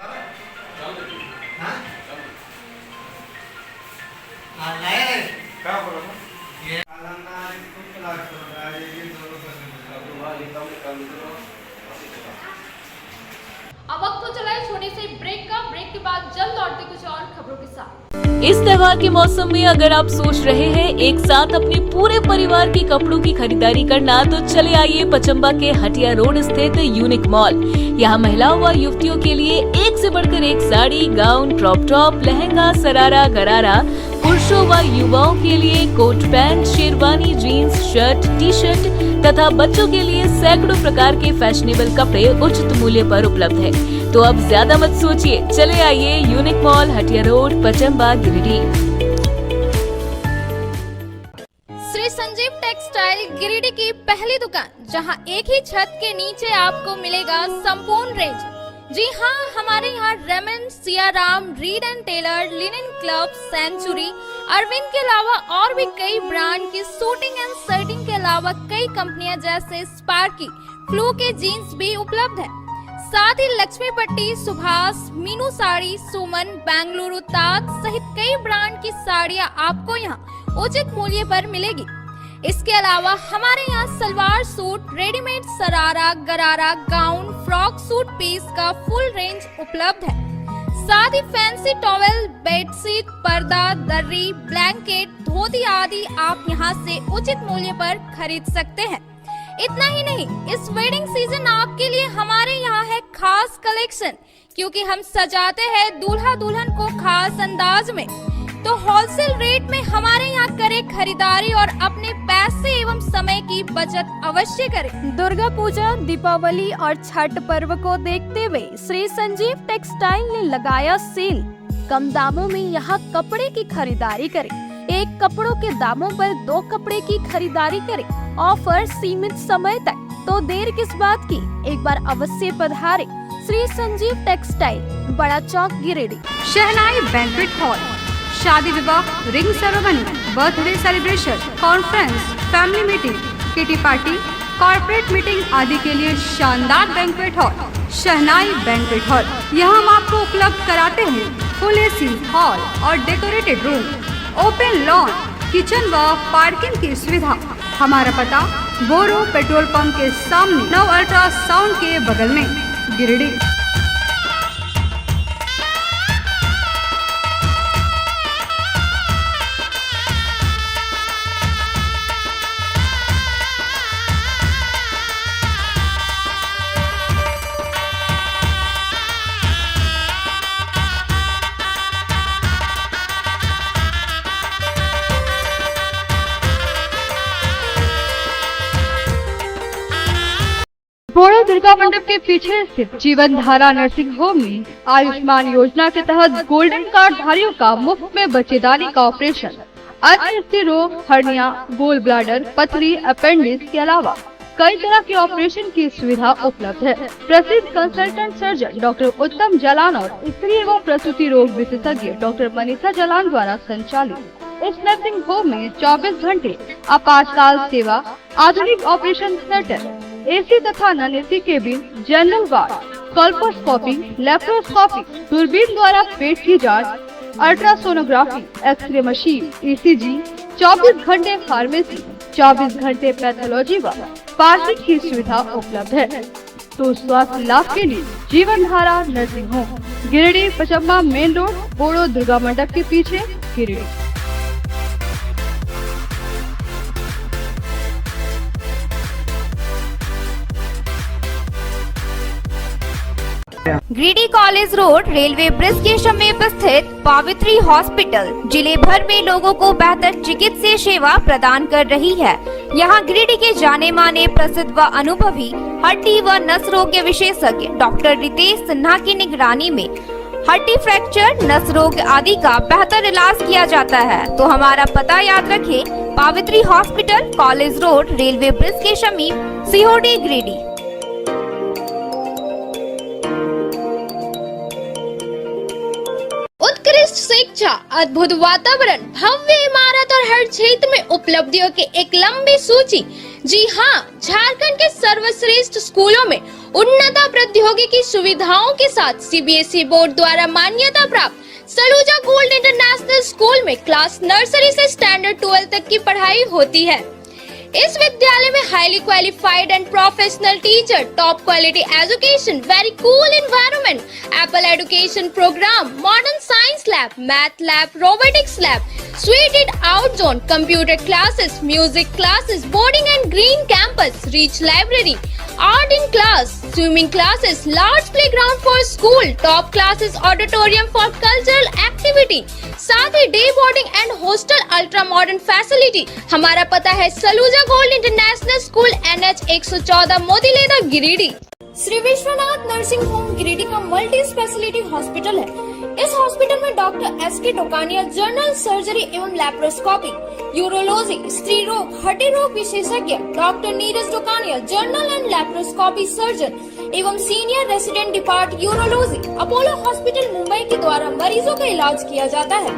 अब वक्त हो चला है छोटे से ब्रेक का। ब्रेक के बाद जल्द लौटते कुछ और खबरों के साथ। इस त्योहार के मौसम में अगर आप सोच रहे हैं एक साथ अपने पूरे परिवार के कपड़ों की खरीदारी करना, तो चले आइए पचम्बा के हटिया रोड स्थित यूनिक मॉल। यहाँ महिलाओं व युवतियों के लिए एक से बढ़कर एक sari, gown, crop top, lehenga, sharara, gharara, पुरुषों व युवाओं के लिए coat pant, sherwani, jeans, shirt, T shirt तथा बच्चों के लिए सैकड़ों प्रकार के फैशनेबल कपड़े उचित मूल्य पर उपलब्ध है। तो अब ज्यादा मत सोचिए, चले आइए unique mall, Hatia road, Pachamba, Giridih. Shri Sanjeev textile Giridih की पहली दुकान, जहां एक ही छत के नीचे आपको मिलेगा संपूर्ण रेंज। जी हाँ, हमारे यहाँ Raymond, Siyaram, Reid and Taylor, Linen Club, Century, Arvind के अलावा और भी कई ब्रांड की सूटिंग एंड शर्टिंग के अलावा कई कंपनियां जैसे स्पार्की, फ्लू के जीन्स भी उपलब्ध है। साथ ही लक्ष्मी पट्टी, सुभाष, मीनू साड़ी, सुमन, बेंगलुरु ताज सहित कई ब्रांड की साड़ियां आपको यहाँ उचित मूल्य पर मिलेगी। इसके अलावा हमारे यहाँ सलवार सूट, रेडीमेड सरारा, गरारा, गाउन, फ्रॉक सूट पीस का फुल रेंज उपलब्ध है। साथ ही फैंसी टॉवेल, बेडशीट, पर्दा, दर्री, ब्लैंकेट, धोती आदि आप यहाँ से उचित मूल्य पर खरीद सकते हैं। इतना ही नहीं, इस वेडिंग सीजन आपके लिए हमारे यहाँ है खास कलेक्शन, क्योंकि हम सजाते हैं दूल्हा दुल्हन को खास अंदाज में। तो होलसेल रेट में हमारे यहाँ करें खरीदारी और अपने पैसे एवं समय की बचत अवश्य करें। दुर्गा पूजा, दीपावली और छठ पर्व को देखते हुए श्री संजीव टेक्सटाइल ने लगाया सेल। कम दामों में यहाँ कपड़े की खरीदारी करें। एक कपड़ों के दामों पर 2 कपड़े की खरीदारी करें। ऑफर सीमित समय तक, तो देर किस बात की, एक बार अवश्य पधारें। श्री संजीव टेक्सटाइल, बड़ा चौक, गिरिडीह। शहनाई बैंक्वेट हॉल, शादी विवाह, ring ceremony, birthday celebration, conference, family meeting, kitty party, corporate meeting आदि के लिए शानदार बैंक्वेट हॉल शहनाई बैंक्वेट हॉल। यहाँ हम आपको उपलब्ध कराते हैं फुल एसी हॉल और decorated room, open lawn, kitchen व पार्किंग की सुविधा। हमारा पता बोरो पेट्रोल पंप के सामने, नव अल्ट्रासाउंड के बगल में, गिरिडीह। बोरो दुर्गा मंडप के पीछे स्थित जीवन धारा नर्सिंग होम में आयुष्मान योजना के तहत गोल्डन कार्ड धारियों का मुफ्त में बच्चेदानी का ऑपरेशन, अन्य रोग, हर्निया, गोल ब्लैडर, पथरी, अपेंडिक्स के अलावा कई तरह के ऑपरेशन की सुविधा उपलब्ध है। प्रसिद्ध कंसल्टेंट सर्जन डॉक्टर उत्तम जलान और स्त्री एवं प्रसूति रोग विशेषज्ञ डॉक्टर मनीषा जलान द्वारा संचालित इस नर्सिंग होम में 24 घंटे आपातकाल सेवा, आधुनिक ऑपरेशन थिएटर, एसी तथा non AC cabin, general ward, colposcopy, laparoscopy, दूरबीन द्वारा पेट की जांच, अल्ट्रासोनोग्राफी, एक्सरे मशीन, ईसीजी, 24 घंटे फार्मेसी, 24 घंटे पैथोलॉजी व पार्किंग की सुविधा उपलब्ध है। तो स्वास्थ्य लाभ के लिए Jeevan Dhara nursing home, Giridih, Pachamba main road, Boro Durga Mandap के पीछे, Giridih. Giridih college road railway bridge के समीप स्थित पावित्री हॉस्पिटल जिले भर में लोगों को बेहतर चिकित्सीय सेवा प्रदान कर रही है। यहाँ गिरिडीह के जाने माने, प्रसिद्ध व अनुभवी हड्डी व नस रोग के विशेषज्ञ डॉक्टर रितेश सिन्हा की निगरानी में हड्डी फ्रैक्चर, नस रोग आदि का बेहतर इलाज किया जाता है। तो हमारा पता याद रखें, Pavitri hospital, college road, railway bridge के समीप, सीओडी, गिरिडीह। उत्कृष्ट शिक्षा, अद्भुत वातावरण, भव्य इमारत और हर क्षेत्र में उपलब्धियों की एक लंबी सूची। जी हाँ, झारखंड के सर्वश्रेष्ठ स्कूलों में उन्नत प्रौद्योगिकी सुविधाओं के साथ सीबीएसई बोर्ड द्वारा मान्यता प्राप्त सलूजा गोल्ड इंटरनेशनल स्कूल में क्लास नर्सरी से स्टैंडर्ड 12 तक की पढ़ाई होती है। इस विद्यालय में highly qualified and professional teacher, top quality education, very cool environment, Apple education program, modern science lab, math lab, robotics lab, suited out zone, computer classes, music classes, boarding and green campus, rich library, art in class, swimming classes, large playground for school, top classes, auditorium for cultural activity, साथ ही day boarding and hostel ultra modern facility. हमारा पता है Saluja gold international school, NH 114, Motileda, Giridih. Shri Vishwanath nursing home Giridih का multi speciality hospital है। इस hospital में doctor SK Tokaniya general surgery एवं लैप्रोस्कोपी, यूरोलॉजी, स्त्री रोग, हड्डी रोग विशेषज्ञ, doctor Neeraj Tokaniya general and laparoscopy surgeon एवं senior resident depart urology, Apollo hospital Mumbai के द्वारा मरीजों का इलाज किया जाता है।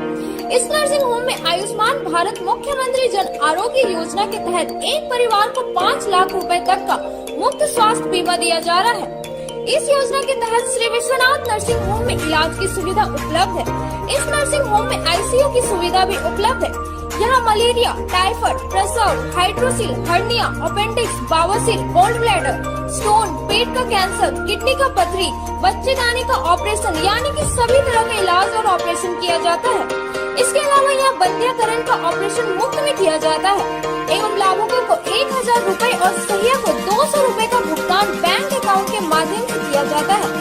इस नर्सिंग होम में आयुष्मान भारत मुख्यमंत्री जन आरोग्य योजना के तहत एक परिवार को 5 लाख रुपए तक का मुफ्त स्वास्थ्य बीमा दिया जा रहा है। इस योजना के तहत श्री विश्वनाथ नर्सिंग होम में इलाज की सुविधा उपलब्ध है। इस नर्सिंग होम में ICU की सुविधा भी उपलब्ध है। यहाँ मलेरिया, टाइफाइड, प्रसव, हाइड्रोसिल, हर्निया, अपेंडिक्स, बावसीर, गोल्ड ब्लैडर, स्टोन, पेट का कैंसर, किडनी का पथरी, बच्चेदानी का ऑपरेशन यानी कि सभी तरह का इलाज और ऑपरेशन किया जाता है। इसके अलावा यहाँ बंध्याकरण का ऑपरेशन मुफ्त में किया जाता है एवं लाभुकों को 1000 रुपए और सहिया को 200 रुपए का भुगतान बैंक अकाउंट के माध्यम से किया जाता है।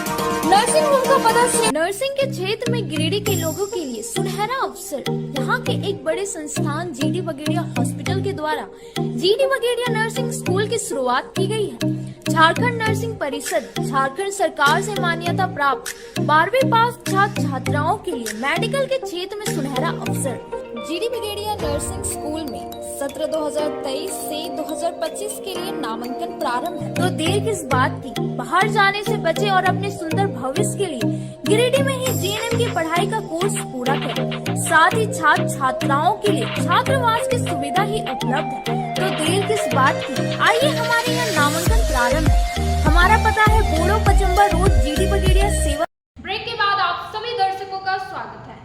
नर्सिंग होम का पता नर्सिंग के क्षेत्र में गिरिडीह के लोगों के लिए सुनहरा अवसर। यहाँ के एक बड़े संस्थान GD बगेड़िया हॉस्पिटल के द्वारा GD बगेड़िया नर्सिंग स्कूल की शुरुआत की गई है। झारखंड नर्सिंग परिषद झारखंड सरकार से मान्यता प्राप्त 12वीं पास छात्र छात्राओं के लिए मेडिकल के क्षेत्र में सुनहरा अवसर। GD बगेड़िया नर्सिंग स्कूल में सत्र 2023 से 2025 के लिए नामांकन प्रारंभ है। तो देर किस बात की, बाहर जाने से बचे और अपने सुंदर भविष्य के लिए गिरिडीह में ही GNM की पढ़ाई का कोर्स पूरा करें। साथ ही छात्र छात्राओं के लिए छात्रावास की सुविधा ही उपलब्ध है। तो देर किस बात की, आइए हमारे यहाँ नामांकन प्रारंभ है। हमारा पता है बोड़ो पचम्बा रोड, GD बगेड़िया सेवा। ब्रेक के बाद आप सभी दर्शकों का स्वागत है।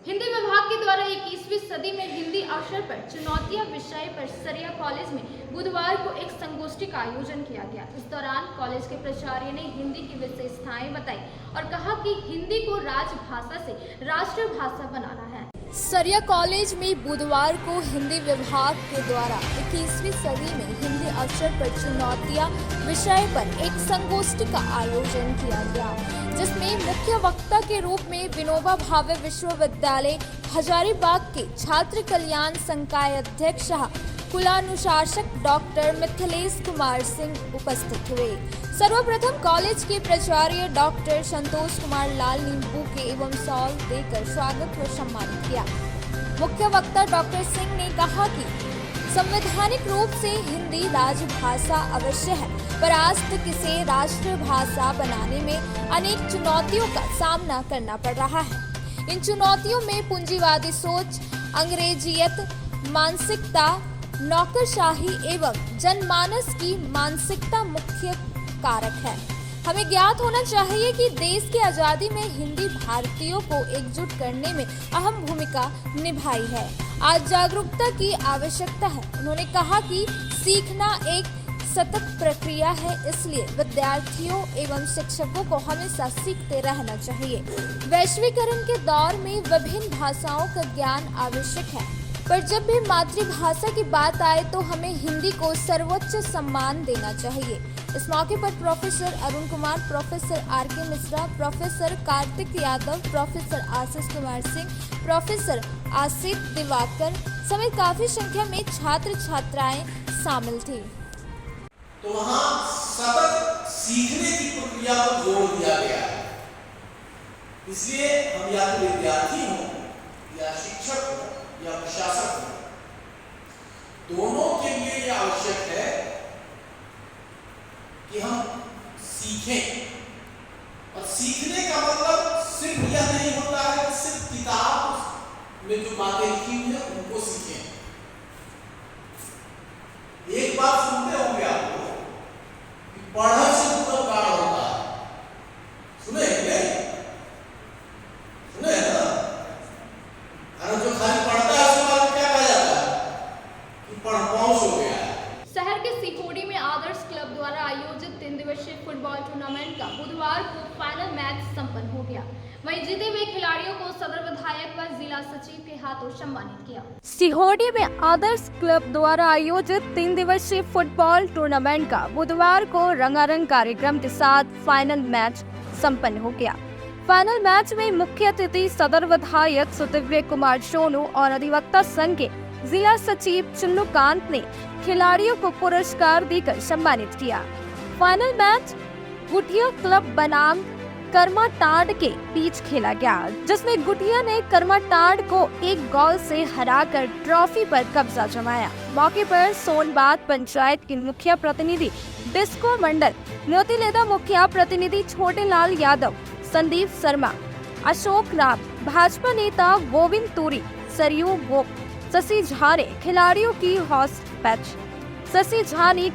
हिंदी विभाग के द्वारा 21वीं सदी में हिंदी अवसर पर चुनौतियां विषय पर सरिया कॉलेज में बुधवार को एक संगोष्ठी का आयोजन किया गया। इस दौरान कॉलेज के प्राचार्य ने हिंदी की विशेषताएं बताई और कहा कि हिंदी को राजभाषा से राष्ट्रभाषा बनाना है। सरिया कॉलेज में बुधवार को हिंदी विभाग के द्वारा 21वीं सदी में हिंदी अवसर पर चुनौतियां विषय पर एक संगोष्ठी का आयोजन किया गया, जिसमें मुख्य वक्ता के रूप में विनोबा भावे विश्वविद्यालय हजारीबाग के छात्र कल्याण संकाय अध्यक्ष कुलानुशासक डॉक्टर मिथिलेश कुमार सिंह उपस्थित हुए। सर्वप्रथम कॉलेज के प्राचार्य डॉक्टर संतोष कुमार लाल नींबू के एवं सॉल देकर स्वागत व सम्मानित किया। मुख्य वक्ता डॉक्टर सिंह ने कहा कि संवैधानिक रूप से हिंदी राजभाषा अवश्य है, पर आज तक इसे राष्ट्रभाषा बनाने में अनेक चुनौतियों का सामना करना पड़ रहा है। इन चुनौतियों में पूंजीवादी सोच, अंग्रेजियत मानसिकता, नौकरशाही एवं जनमानस की मानसिकता मुख्य कारक है। हमें ज्ञात होना चाहिए कि देश की आज़ादी में हिंदी भारतीयों को एकजुट करने में अहम भूमिका निभाई है। आज जागरूकता की आवश्यकता है। उन्होंने कहा कि सीखना एक सतत प्रक्रिया है, इसलिए विद्यार्थियों एवं शिक्षकों को हमेशा सीखते रहना चाहिए। वैश्वीकरण के दौर में विभिन्न भाषाओं का ज्ञान आवश्यक है, पर जब भी मातृभाषा की बात आए तो हमें हिंदी को सर्वोच्च सम्मान देना चाहिए। इस मौके पर professor Arun Kumar, professor RK Mishra, professor Kartik Yadav, professor Ashish Kumar Singh, professor Asif Diwakar समेत काफी संख्या में छात्र छात्राएं शामिल थी। तो वहाँ सतत सीखने की प्रक्रिया पर जोर दिया गया है। इसलिए हम या तो विद्यार्थी हों या शिक्षक हों या प्रशासक हो, दोनों के लिए यह आवश्यक है कि हम सीखें। और सीखने का मतलब सिर्फ यह नहीं होता है कि सिर्फ किताब बातें लिखी हुई है उनको सीखें। एक बात सुनते होंगे आप लोग कि पढ़ा से पूरा गाढ़ होता है। सुने हैं? सुने हैं ना? अरे जो खाली पढ़ता है उसके बाद क्या कहा जाता है कि पढ़पाउस हो गया है। शहर के सिकोड़ी में आदर्श क्लब द्वारा आयोजित 3 दिवसीय फुटबॉल टूर्नामेंट का बुधवार को फाइनल मैच संपन्न हो गया। वहीं जीते हुए खिलाड़ियों को सदर विधायक व जिला सचिव के हाथों सम्मानित किया। सिहोड़ी में आदर्श क्लब द्वारा आयोजित 3 दिवसीय फुटबॉल टूर्नामेंट का बुधवार को रंगारंग कार्यक्रम के साथ फाइनल मैच संपन्न हो गया। फाइनल मैच में मुख्य अतिथि सदर विधायक सुतिव्य कुमार सोनू और अधिवक्ता संघ के जिला सचिव चुन्नूकांत ने खिलाड़ियों को पुरस्कार देकर सम्मानित किया। फाइनल मैच गुटिया क्लब बनाम कर्माटांड के बीच खेला गया, जिसमें गुटिया ने कर्माटांड को 1 गोल से हराकर ट्रॉफी पर कब्जा जमाया। मौके पर सोनबाद पंचायत की मुखिया प्रतिनिधि डिस्को मंडल, न्योतिलेदा मुखिया प्रतिनिधि छोटेलाल यादव, संदीप शर्मा, अशोक राम, भाजपा नेता गोविंद तूरी, सरयू गोप, शशि झा ने खिलाड़ियों की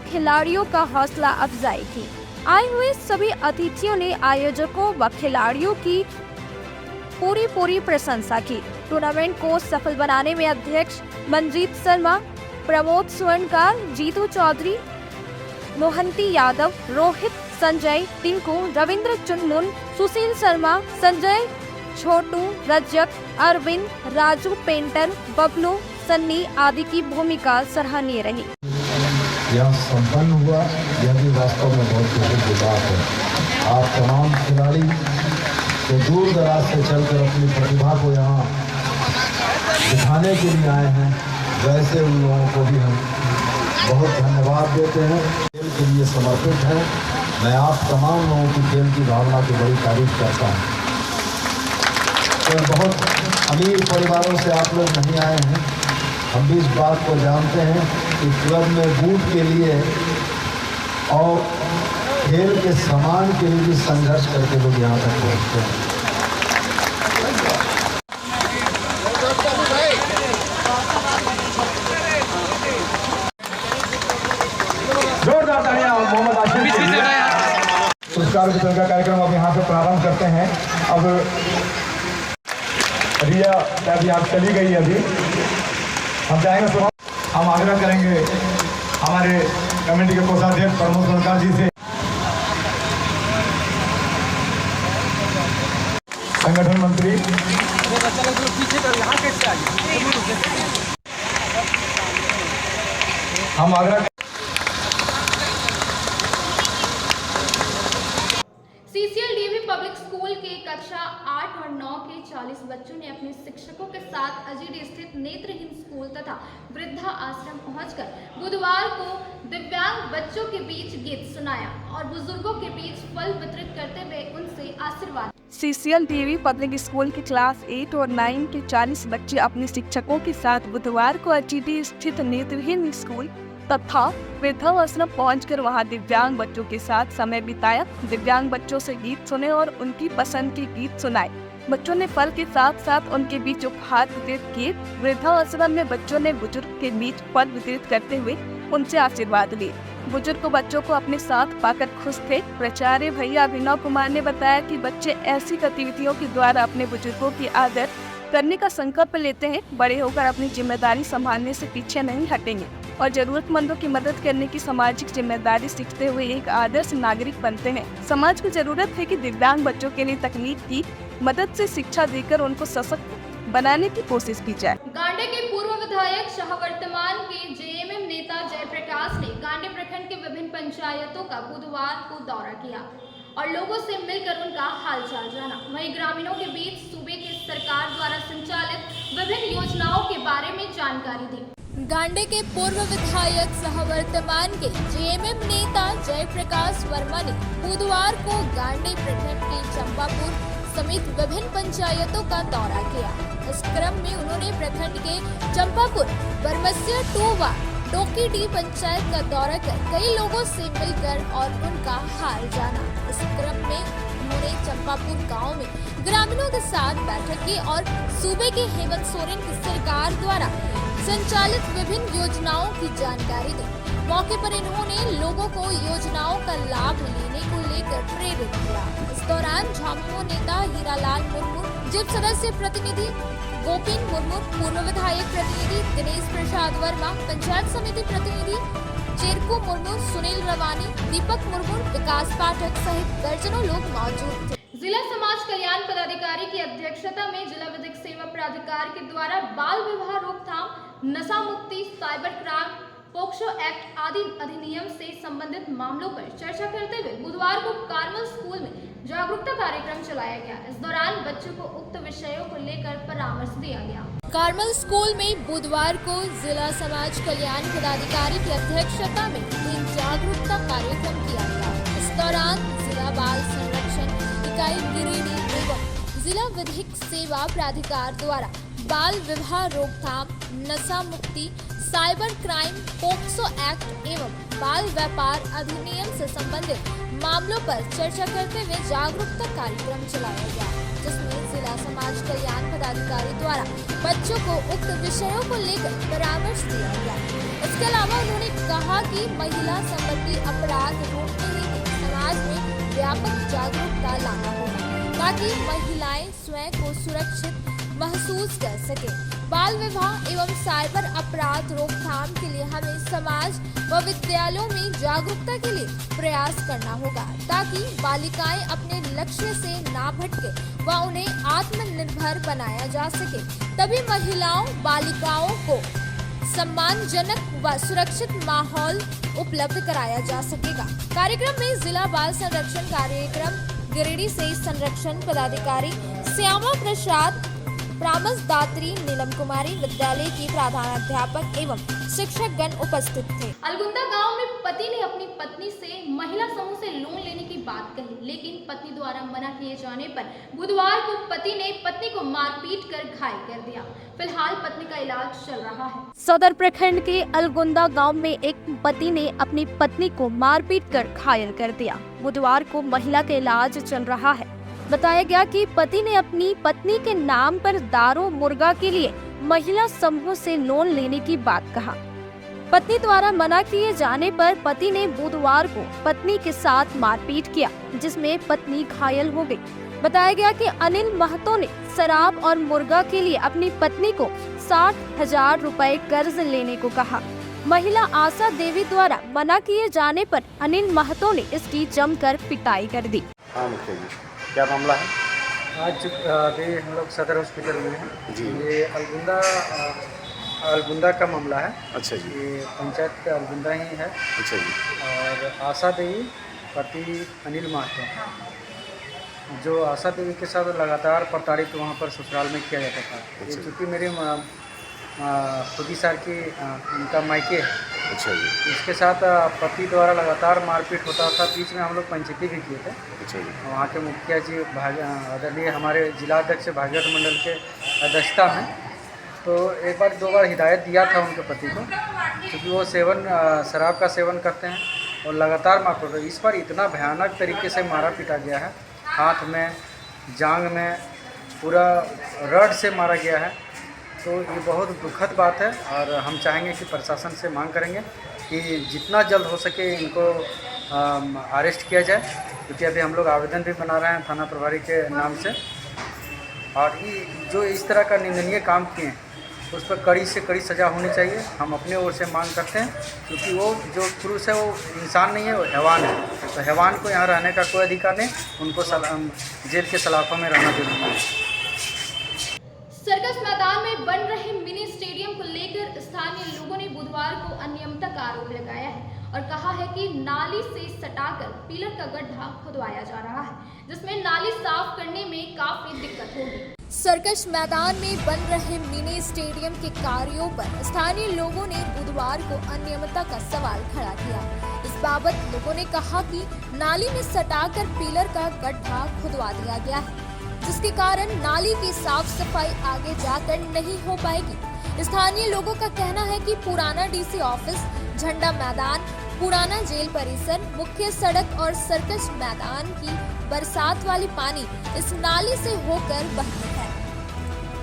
खिलाड़ियों का हौसला अफजाई की। आए हुए सभी अतिथियों ने आयोजकों व खिलाड़ियों की पूरी प्रशंसा की। टूर्नामेंट को सफल बनाने में अध्यक्ष मनजीत शर्मा, प्रमोद स्वर्णकार, जीतू चौधरी, मोहंती यादव, रोहित, संजय, टिंकू, रविंद्र चुनमुन, सुशील शर्मा, संजय, छोटू, रजत, अरविंद, राजू पेंटर, बबलू, सन्नी आदि की भूमिका सराहनीय रही। यह संपन्न हुआ, यह भी वास्तव में बहुत खुशी की बात है। आप तमाम खिलाड़ी जो दूर दराज से चलकर अपनी प्रतिभा को यहाँ दिखाने के लिए आए हैं, वैसे उन लोगों को भी हम बहुत धन्यवाद देते हैं। खेल के लिए समर्पित हैं। मैं आप तमाम लोगों की खेल की भावना की बड़ी तारीफ करता हूँ। तो बहुत अमीर परिवारों से आप लोग नहीं आए हैं, हम भी इस बात को जानते हैं कि क्लब में बूट के लिए और खेल के सामान के लिए भी संघर्ष करके लोग यहाँ तक पहुँचते हैं। जोरदार तालियां मोहम्मद आशिफ के लिए। पुरस्कार वितरण का कार्यक्रम अब यहाँ से प्रारंभ करते हैं। अब रिया अभी आप चली गई अभी, हम जाएंगे तो हम आग्रह करेंगे हमारे कमेटी के कोषाध्यक्ष प्रमोद स्वर्णकार जी से, संगठन मंत्री हम आग्रह सीसीएलडीवी पब्लिक स्कूल के कक्षा 8 और 9 के 40 बच्चों ने अपने शिक्षकों के साथ अजीडी स्थित नेत्रहीन स्कूल तथा वृद्धा आश्रम पहुंचकर बुधवार को दिव्यांग बच्चों के बीच गीत सुनाया और बुजुर्गों के बीच फल वितरित करते हुए उनसे आशीर्वाद। सीसीएलडीवी पब्लिक स्कूल की क्लास 8 और 9 के 40 बच्चे अपने शिक्षकों के साथ बुधवार को अजीडी स्थित नेत्रहीन स्कूल तथा वृद्धाश्रम पहुंचकर वहां दिव्यांग बच्चों के साथ समय बिताया। दिव्यांग बच्चों से गीत सुने और उनकी पसंद के गीत सुनाए। बच्चों ने फल के साथ साथ उनके बीच उपहार वितरित किए। वृद्धाश्रम में बच्चों ने बुजुर्ग के बीच फल वितरित करते हुए उनसे आशीर्वाद लिए। बुजुर्ग बच्चों को अपने साथ पाकर खुश थे। प्राचार्य भैया अभिनव कुमार ने बताया कि बच्चे ऐसी गतिविधियों के द्वारा अपने बुजुर्गों की आदर करने का संकल्प लेते हैं। बड़े होकर अपनी जिम्मेदारी संभालने से पीछे नहीं हटेंगे और जरूरतमंदों की मदद करने की सामाजिक जिम्मेदारी सीखते हुए एक आदर्श नागरिक बनते हैं। समाज को जरूरत है कि दिव्यांग बच्चों के लिए तकनीक की मदद से शिक्षा देकर उनको सशक्त बनाने की कोशिश की जाए। गांडे के पूर्व विधायक शाह वर्तमान के जेएमएम नेता जयप्रकाश ने गांडे प्रखंड के विभिन्न पंचायतों का बुधवार को दौरा किया और लोगों से मिलकर उनका हालचाल जाना। वहीं ग्रामीणों के बीच सूबे की सरकार द्वारा संचालित विभिन्न योजनाओं के बारे में जानकारी दी। गांडे के पूर्व विधायक सह वर्तमान के जेएमएम नेता जयप्रकाश वर्मा ने बुधवार को गांडे प्रखंड के चंपापुर समेत विभिन्न पंचायतों का दौरा किया। इस क्रम में उन्होंने प्रखंड के चंपापुर, बरमसिया 2 व डोकीडी पंचायत का दौरा कर कई लोगों से मिलकर और उनका हाल जाना। इस क्रम में उन्होंने चंपापुर गांव में ग्रामीणों के साथ बैठक की और सूबे के हेमंत सोरेन की सरकार द्वारा संचालित विभिन्न योजनाओं की जानकारी दी। मौके पर इन्होंने लोगों को योजनाओं का लाभ लेने को लेकर प्रेरित किया। इस दौरान झामुमो नेता हीरालाल मुर्मू, जिप सदस्य प्रतिनिधि गोपिन मुर्मू, पूर्व विधायक प्रतिनिधि दिनेश प्रसाद वर्मा, पंचायत समिति प्रतिनिधि चेरकू मुर्मू, सुनील रवानी, दीपक मुर्मू, विकास पाठक सहित दर्जनों लोग मौजूद थे। जिला समाज कल्याण पदाधिकारी की अध्यक्षता में जिला विधिक सेवा प्राधिकार के द्वारा बाल विवाह रोकथाम, नशा मुक्ति, साइबर क्राइम, पोक्सो एक्ट आदि अधिनियम से संबंधित मामलों पर चर्चा करते हुए बुधवार को कार्मल स्कूल में जागरूकता कार्यक्रम चलाया गया। इस दौरान बच्चों को उक्त विषयों को लेकर परामर्श दिया गया। कार्मल स्कूल में बुधवार को जिला समाज कल्याण पदाधिकारी की अध्यक्षता में एक जागरूकता कार्यक्रम किया गया। इस दौरान जिला बाल संरक्षण इकाई गिरिडीह एवं जिला विधिक सेवा प्राधिकार द्वारा बाल विवाह रोकथाम, नशा मुक्ति, साइबर क्राइम, पोक्सो एक्ट एवं बाल व्यापार अधिनियम से संबंधित मामलों पर चर्चा करते हुए जागरूकता कार्यक्रम चलाया गया, जिसमें जिला समाज कल्याण पदाधिकारी द्वारा बच्चों को उक्त विषयों को लेकर परामर्श दिया गया। इसके अलावा उन्होंने कहा कि महिला संबंधी अपराध रोकने हेतु समाज में व्यापक जागरूकता लाना होगा ताकि महिलाएं स्वयं को सुरक्षित महसूस कर सके। बाल विवाह एवं साइबर अपराध रोकथाम के लिए हमें समाज व विद्यालयों में जागरूकता के लिए प्रयास करना होगा ताकि बालिकाएं अपने लक्ष्य से ना भटके व उन्हें आत्मनिर्भर बनाया जा सके। तभी महिलाओं बालिकाओं को सम्मानजनक व सुरक्षित माहौल उपलब्ध कराया जा सकेगा। कार्यक्रम में जिला बाल संरक्षण कार्यक्रम गिरिडीह से संरक्षण पदाधिकारी श्यामा प्रसाद, प्रामस दात्री, नीलम कुमारी, विद्यालय की प्रधानाध्यापक एवं शिक्षक गण उपस्थित थे। अलगुंदा गांव में पति ने अपनी पत्नी से महिला समूह से लोन लेने की बात कही, लेकिन पत्नी द्वारा मना किए जाने पर बुधवार को पति ने पत्नी को मारपीट कर घायल कर दिया। फिलहाल पत्नी का इलाज चल रहा है। सदर प्रखंड के अलगुंदा गांव में एक पति ने अपनी पत्नी को मारपीट कर घायल कर दिया। बुधवार को महिला का इलाज चल रहा है। बताया गया कि पति ने अपनी पत्नी के नाम पर दारू मुर्गा के लिए महिला समूह से लोन लेने की बात कहा। पत्नी द्वारा मना किए जाने पर पति ने बुधवार को पत्नी के साथ मारपीट किया, जिसमें पत्नी घायल हो गई। बताया गया कि अनिल महतो ने शराब और मुर्गा के लिए अपनी पत्नी को 60,000 रुपए कर्ज लेने को कहा। महिला आशा देवी द्वारा मना किए जाने पर अनिल महतो ने इसकी जमकर पिटाई कर दी। क्या मामला है? आज अभी हम लोग सदर हॉस्पिटल में हैं जी। ये अलगुंदा का मामला है। अच्छा जी। ये पंचायत अलगुंदा ही है। अच्छा जी। और आशा देवी पति अनिल महतो, जो आशा देवी के साथ लगातार प्रताड़ित वहाँ पर ससुराल में किया जाता था। ये चूँकि मेरे खुदी साल की उनका मायके है। अच्छा जी। इसके साथ पति द्वारा लगातार मारपीट होता था। बीच में हम लोग पंचायती भी किए थे। अच्छा जी। वहाँ के मुखिया जी आदरणीय हमारे जिलाध्यक्ष भागीरथ मंडल के अध्यक्षता में तो एक बार दो बार हिदायत दिया था उनके पति को, क्योंकि वो शराब का सेवन करते हैं और लगातार मारपीट। इस बार इतना भयानक तरीके से मारा पीटा गया है, हाथ में, जांघ में, पूरा रड से मारा गया है। तो ये बहुत दुखद बात है और हम चाहेंगे कि प्रशासन से मांग करेंगे कि जितना जल्द हो सके इनको अरेस्ट किया जाए, क्योंकि अभी हम लोग आवेदन भी बना रहे हैं थाना प्रभारी के नाम से। और ये जो इस तरह का निंदनीय काम किए हैं उस पर कड़ी से कड़ी सज़ा होनी चाहिए, हम अपने ओर से मांग करते हैं। क्योंकि वो जो पुरुष है वो इंसान नहीं है, वो हैवान है। तो हैवान को यहाँ रहने का कोई अधिकार नहीं, उनको जेल के सलाखों में रहना जरूरी है। सर्कस मैदान में बन रहे मिनी स्टेडियम को लेकर स्थानीय लोगों ने बुधवार को अनियमितता का आरोप लगाया है और कहा है कि नाली से सटाकर पिलर का गड्ढा खुदवाया जा रहा है, जिसमें नाली साफ करने में काफी दिक्कत होगी। सर्कस मैदान में बन रहे मिनी स्टेडियम के कार्यों पर स्थानीय लोगों ने बुधवार को अनियमितता का सवाल खड़ा किया। इस बाबत लोगों ने कहा कि नाली में सटाकर पिलर का गड्ढा खुदवा दिया गया है, जिसके कारण नाली की साफ सफाई आगे जाकर नहीं हो पाएगी। स्थानीय लोगों का कहना है कि पुराना डीसी ऑफिस, झंडा मैदान, पुराना जेल परिसर, मुख्य सड़क और सर्कस मैदान की बरसात वाली पानी इस नाली से होकर बहती है।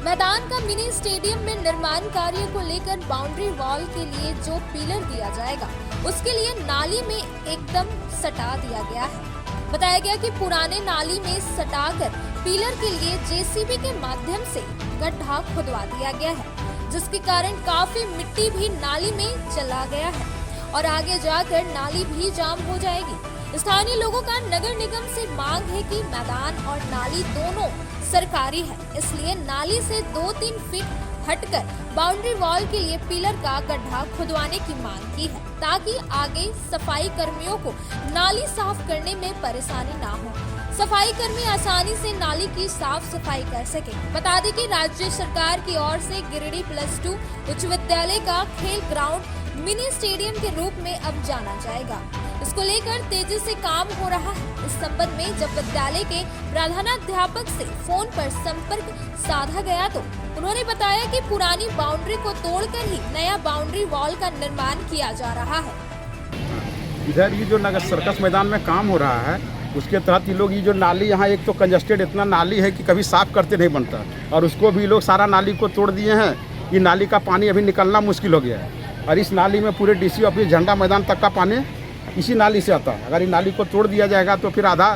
मैदान का मिनी स्टेडियम में निर्माण कार्य को लेकर बाउंड्री वॉल के लिए जो पिलर दिया जाएगा उसके लिए नाली में एकदम सटा दिया गया है। बताया गया कि पुराने नाली में सटाकर पिलर के लिए जेसीबी के माध्यम से गड्ढा खुदवा दिया गया है, जिसके कारण काफी मिट्टी भी नाली में चला गया है और आगे जाकर नाली भी जाम हो जाएगी। स्थानीय लोगों का नगर निगम से मांग है कि मैदान और नाली दोनों सरकारी है, इसलिए नाली से 2-3 फीट हटकर बाउंड्री वॉल के लिए पिलर का गड्ढा खुदवाने की मांग की है, ताकि आगे सफाई कर्मियों को नाली साफ करने में परेशानी ना हो। सफाई कर्मी आसानी से नाली की साफ सफाई कर सके। बता दें कि राज्य सरकार की ओर से गिरिडीह +2 उच्च विद्यालय का खेल ग्राउंड मिनी स्टेडियम के रूप में अब जाना जाएगा। इसको लेकर तेजी से काम हो रहा है। इस संबंध में जब विद्यालय के प्रधानाध्यापक से फोन पर संपर्क साधा गया तो उन्होंने बताया कि पुरानी बाउंड्री को तोड़कर ही नया बाउंड्री वॉल का निर्माण किया जा रहा है। इधर ये जो नगर सर्कस मैदान में काम हो रहा है उसके तहत ये लोग ये जो नाली यहाँ एक तो कंजस्टेड इतना नाली है कि कभी साफ करते नहीं बनता, और उसको भी लोग सारा नाली को तोड़ दिए हैं। ये नाली का पानी अभी निकलना मुश्किल हो गया है, और इस नाली में पूरे डीसी ऑफिस झंडा मैदान तक का पानी इसी नाली से आता है। अगर ये नाली को तोड़ दिया जाएगा तो फिर आधा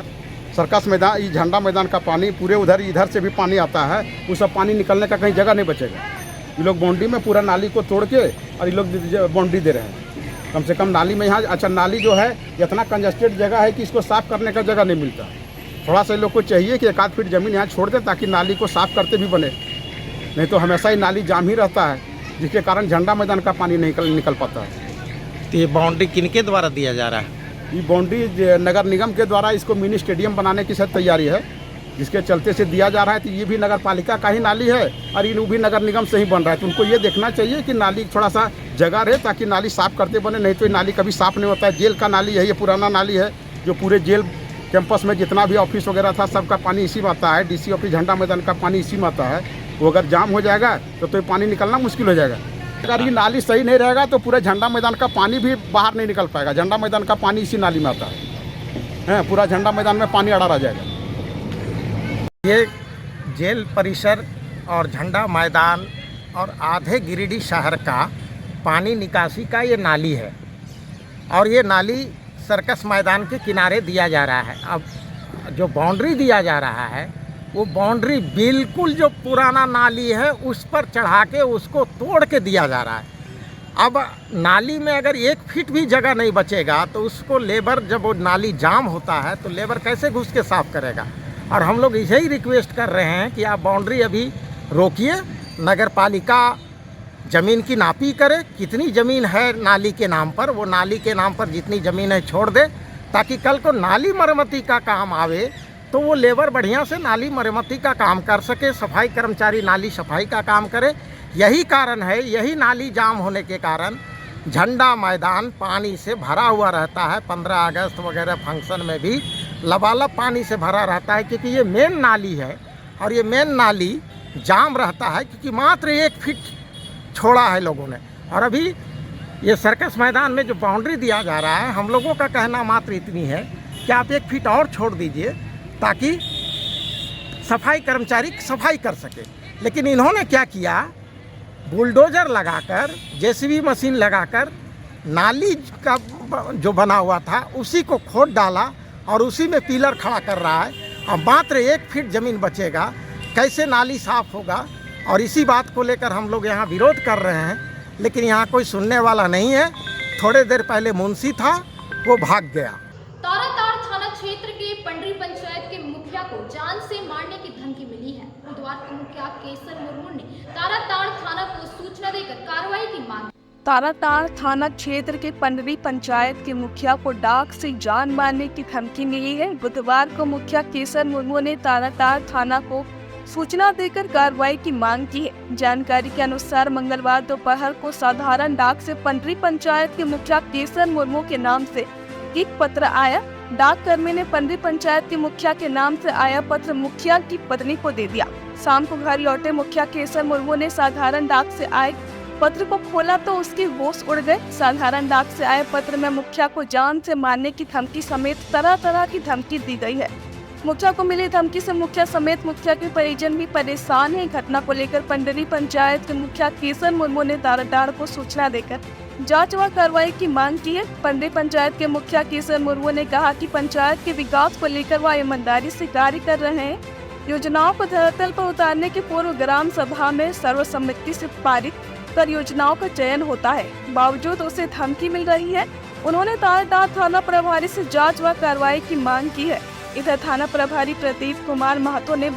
सर्कस मैदान, ये झंडा मैदान का पानी पूरे इधर से भी पानी आता है, वो सब पानी निकलने का कहीं जगह नहीं बचेगा। ये लोग बाउंड्री में पूरा नाली को तोड़ के और ये लोग बाउंड्री दे रहे हैं। कम से कम नाली में यहाँ अच्छा नाली जो है इतना कंजस्टेड जगह है कि इसको साफ़ करने का जगह नहीं मिलता। थोड़ा सा लोग को चाहिए कि 1-8 फीट ज़मीन यहाँ छोड़ दें ताकि नाली को साफ़ करते भी बने, नहीं तो हमेशा ही नाली जाम ही रहता है, जिसके कारण झंडा मैदान का पानी नहीं निकल पाता है। तो ये बाउंड्री किनके द्वारा दिया जा रहा है? ये बाउंड्री नगर निगम के द्वारा इसको मिनी स्टेडियम बनाने की सब तैयारी है, जिसके चलते से दिया जा रहा है। तो ये भी नगर पालिका का ही नाली है और ये भी नगर निगम से ही बन रहा है, तो उनको ये देखना चाहिए कि नाली थोड़ा सा जगह रहे ताकि नाली साफ़ करते बने, नहीं तो ये नाली कभी साफ़ नहीं होता है। जेल का नाली है, ये पुराना नाली है जो पूरे जेल कैंपस में जितना भी ऑफिस वगैरह था सबका पानी इसी में आता है। डीसी ऑफिस झंडा मैदान का पानी इसी में आता है। वो अगर जाम हो जाएगा तो ये पानी निकलना मुश्किल हो जाएगा। अगर ये नाली सही नहीं रहेगा तो पूरे झंडा मैदान का पानी भी बाहर नहीं निकल पाएगा। झंडा मैदान का पानी इसी नाली में आता है, पूरा झंडा मैदान में पानी अड़ा रह जाएगा। ये जेल परिसर और झंडा मैदान और आधे गिरिडीह शहर का पानी निकासी का ये नाली है, और ये नाली सर्कस मैदान के किनारे दिया जा रहा है। अब जो बाउंड्री दिया जा रहा है वो बाउंड्री बिल्कुल जो पुराना नाली है उस पर चढ़ा के उसको तोड़ के दिया जा रहा है। अब नाली में अगर 1 फीट भी जगह नहीं बचेगा तो उसको लेबर, जब वो नाली जाम होता है तो लेबर कैसे घुस के साफ़ करेगा। और हम लोग यही रिक्वेस्ट कर रहे हैं कि आप बाउंड्री अभी रोकिए, नगर पालिका ज़मीन की नापी करे, कितनी ज़मीन है नाली के नाम पर, वो नाली के नाम पर जितनी ज़मीन है छोड़ दे, ताकि कल को नाली मरम्मती का काम आवे तो वो लेबर बढ़िया से नाली मरम्मती का काम कर सके, सफाई कर्मचारी नाली सफाई का काम करे। यही कारण है, यही नाली जाम होने के कारण झंडा मैदान पानी से भरा हुआ रहता है। 15 अगस्त वगैरह फंक्शन में भी लबालब पानी से भरा रहता है, क्योंकि ये मेन नाली है और ये मेन नाली जाम रहता है क्योंकि मात्र 1 फीट छोड़ा है लोगों ने। और अभी ये सर्कस मैदान में जो बाउंड्री दिया जा रहा है, हम लोगों का कहना मात्र इतनी है कि आप 1 फीट और छोड़ दीजिए ताकि सफाई कर्मचारी सफाई कर सके। लेकिन इन्होंने क्या किया, बुलडोज़र लगाकर, जेसीबी मशीन लगाकर नाली का जो बना हुआ था उसी को खोद डाला और उसी में पिलर खड़ा कर रहा है। अब मात्र 1 फीट ज़मीन बचेगा, कैसे नाली साफ़ होगा। और इसी बात को लेकर हम लोग यहाँ विरोध कर रहे हैं, लेकिन यहाँ कोई सुनने वाला नहीं है। थोड़े देर पहले मुंशी था, वो भाग गया। ताराताड़ थाना क्षेत्र के पंडरी पंचायत के मुखिया को जान से मारने की धमकी मिली है। बुधवार को मुखिया केसर मुर्मू ने ताराताड़ थाना को सूचना देकर कार्रवाई की मांग। ताराताड़ थाना क्षेत्र के पंडरी पंचायत के मुखिया को डाक से जान मारने की धमकी मिली है। बुधवार को मुखिया केसर मुर्मू ने ताराताड़ थाना को सूचना देकर कार्रवाई की मांग की है। जानकारी के अनुसार मंगलवार दोपहर को साधारण डाक से पंडरी पंचायत के मुखिया केसर मुर्मू के नाम से एक पत्र आया। डाक कर्मी ने पंडरी पंचायत के मुखिया के नाम से आया पत्र मुखिया की पत्नी को दे दिया। शाम को घर लौटे मुखिया केसर मुर्मू ने साधारण डाक से आए पत्र को खोला तो उसके होश उड़ गए। साधारण डाक से आए पत्र में मुखिया को जान से मारने की धमकी समेत तरह तरह की धमकी दी गई है। मुखिया को मिली धमकी से मुखिया समेत मुखिया के परिजन भी परेशान हैं। घटना को लेकर पंडरी पंचायत के मुखिया केसर मुर्मू ने ताराटाड़ को सूचना देकर जांच व कार्रवाई की मांग की है। पंडरी पंचायत के मुखिया केसर मुर्मू ने कहा कि पंचायत के विकास को लेकर वह ईमानदारी से कार्य कर रहे हैं। योजनाओं को धरातल पर उतारने के पूर्व ग्राम सभा में सर्वसम्मति से पारित कर योजनाओं का चयन होता है, बावजूद उसे धमकी मिल रही है। उन्होंने ताराटाड़ थाना प्रभारी से जांच व कार्रवाई की मांग की है। इधर थाना प्रभारी प्रदीप कुमार महतो ने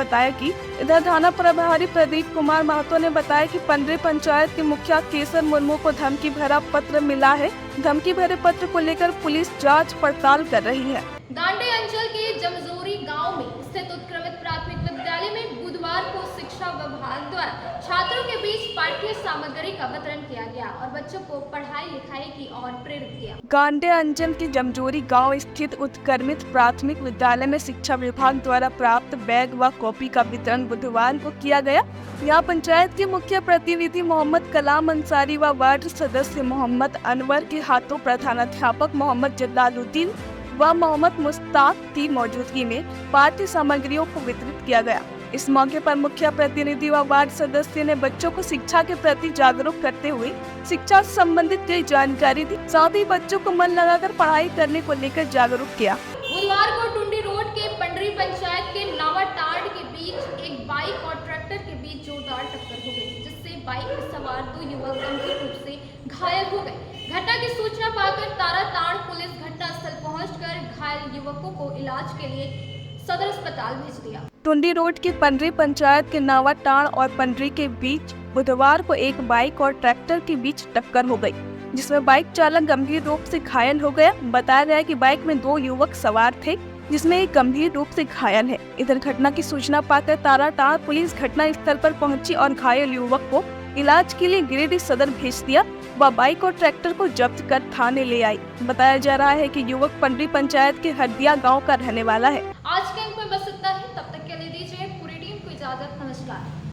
बताया कि पंडरी पंचायत के मुखिया केसर मुर्मू को धमकी भरा पत्र मिला है। धमकी भरे पत्र को लेकर पुलिस जांच पड़ताल कर रही है। गांडे अंचल के जमजोरी गांव में स्थित उत्क्रमित प्राथमिक विद्यालय में बुधवार को शिक्षा विभाग द्वारा छात्रों के बीच पाठ्य सामग्री का वितरण किया गया और बच्चों को पढ़ाई लिखाई की ओर प्रेरित किया। गांडे अंचल के जमजोरी गांव स्थित उत्क्रमित प्राथमिक विद्यालय में शिक्षा विभाग द्वारा प्राप्त बैग व कॉपी का वितरण बुधवार को किया गया। यहाँ पंचायत के मुख्य प्रतिनिधि मोहम्मद कलाम अंसारी व वार्ड सदस्य मोहम्मद अनवर के हाथों प्रधानाध्यापक मोहम्मद जलालुद्दीन व मोहम्मद मुश्ताक की मौजूदगी में पाठ्य सामग्रियों को वितरित किया गया। इस मौके पर मुख्य प्रतिनिधि व वार्ड सदस्य ने बच्चों को शिक्षा के प्रति जागरूक करते हुए शिक्षा से संबंधित कई जानकारी दी, साथ ही बच्चों को मन लगाकर पढ़ाई करने को लेकर जागरूक किया। बुधवार को टुंडी रोड के पंडरी पंचायत के नावाटाड़ के बीच एक बाइक और ट्रैक्टर के बीच जोरदार टक्कर हो गई, जिससे बाइक में सवार 2 युवक गंभीर रूप से घायल हो गए। घटना की सूचना पाकर ताराटाड़ पुलिस घटनास्थल पहुंचकर घायल युवकों को इलाज के लिए सदर अस्पताल भेज दिया। टुंडी रोड की पंडरी पंचायत के नावाटाड़ और पंडरी के बीच बुधवार को एक बाइक और ट्रैक्टर के बीच टक्कर हो गई, जिसमें बाइक चालक गंभीर रूप से घायल हो गया। बताया गया कि बाइक में 2 युवक सवार थे, जिसमें एक गंभीर रूप से घायल है। इधर घटना की सूचना पाकर ताराटाड़ पुलिस घटना स्थल पर पहुंची और घायल युवक को इलाज के लिए गिरिडीह सदर भेज दिया व बाइक और ट्रैक्टर को जब्त कर थाने ले आई। बताया जा रहा है कि युवक पंडरी पंचायत के हरदिया गांव का रहने वाला है। आज के अंक में बस इतना ही। तब तक के लिए दीजिए पूरी टीम को इजाजत। नमस्कार।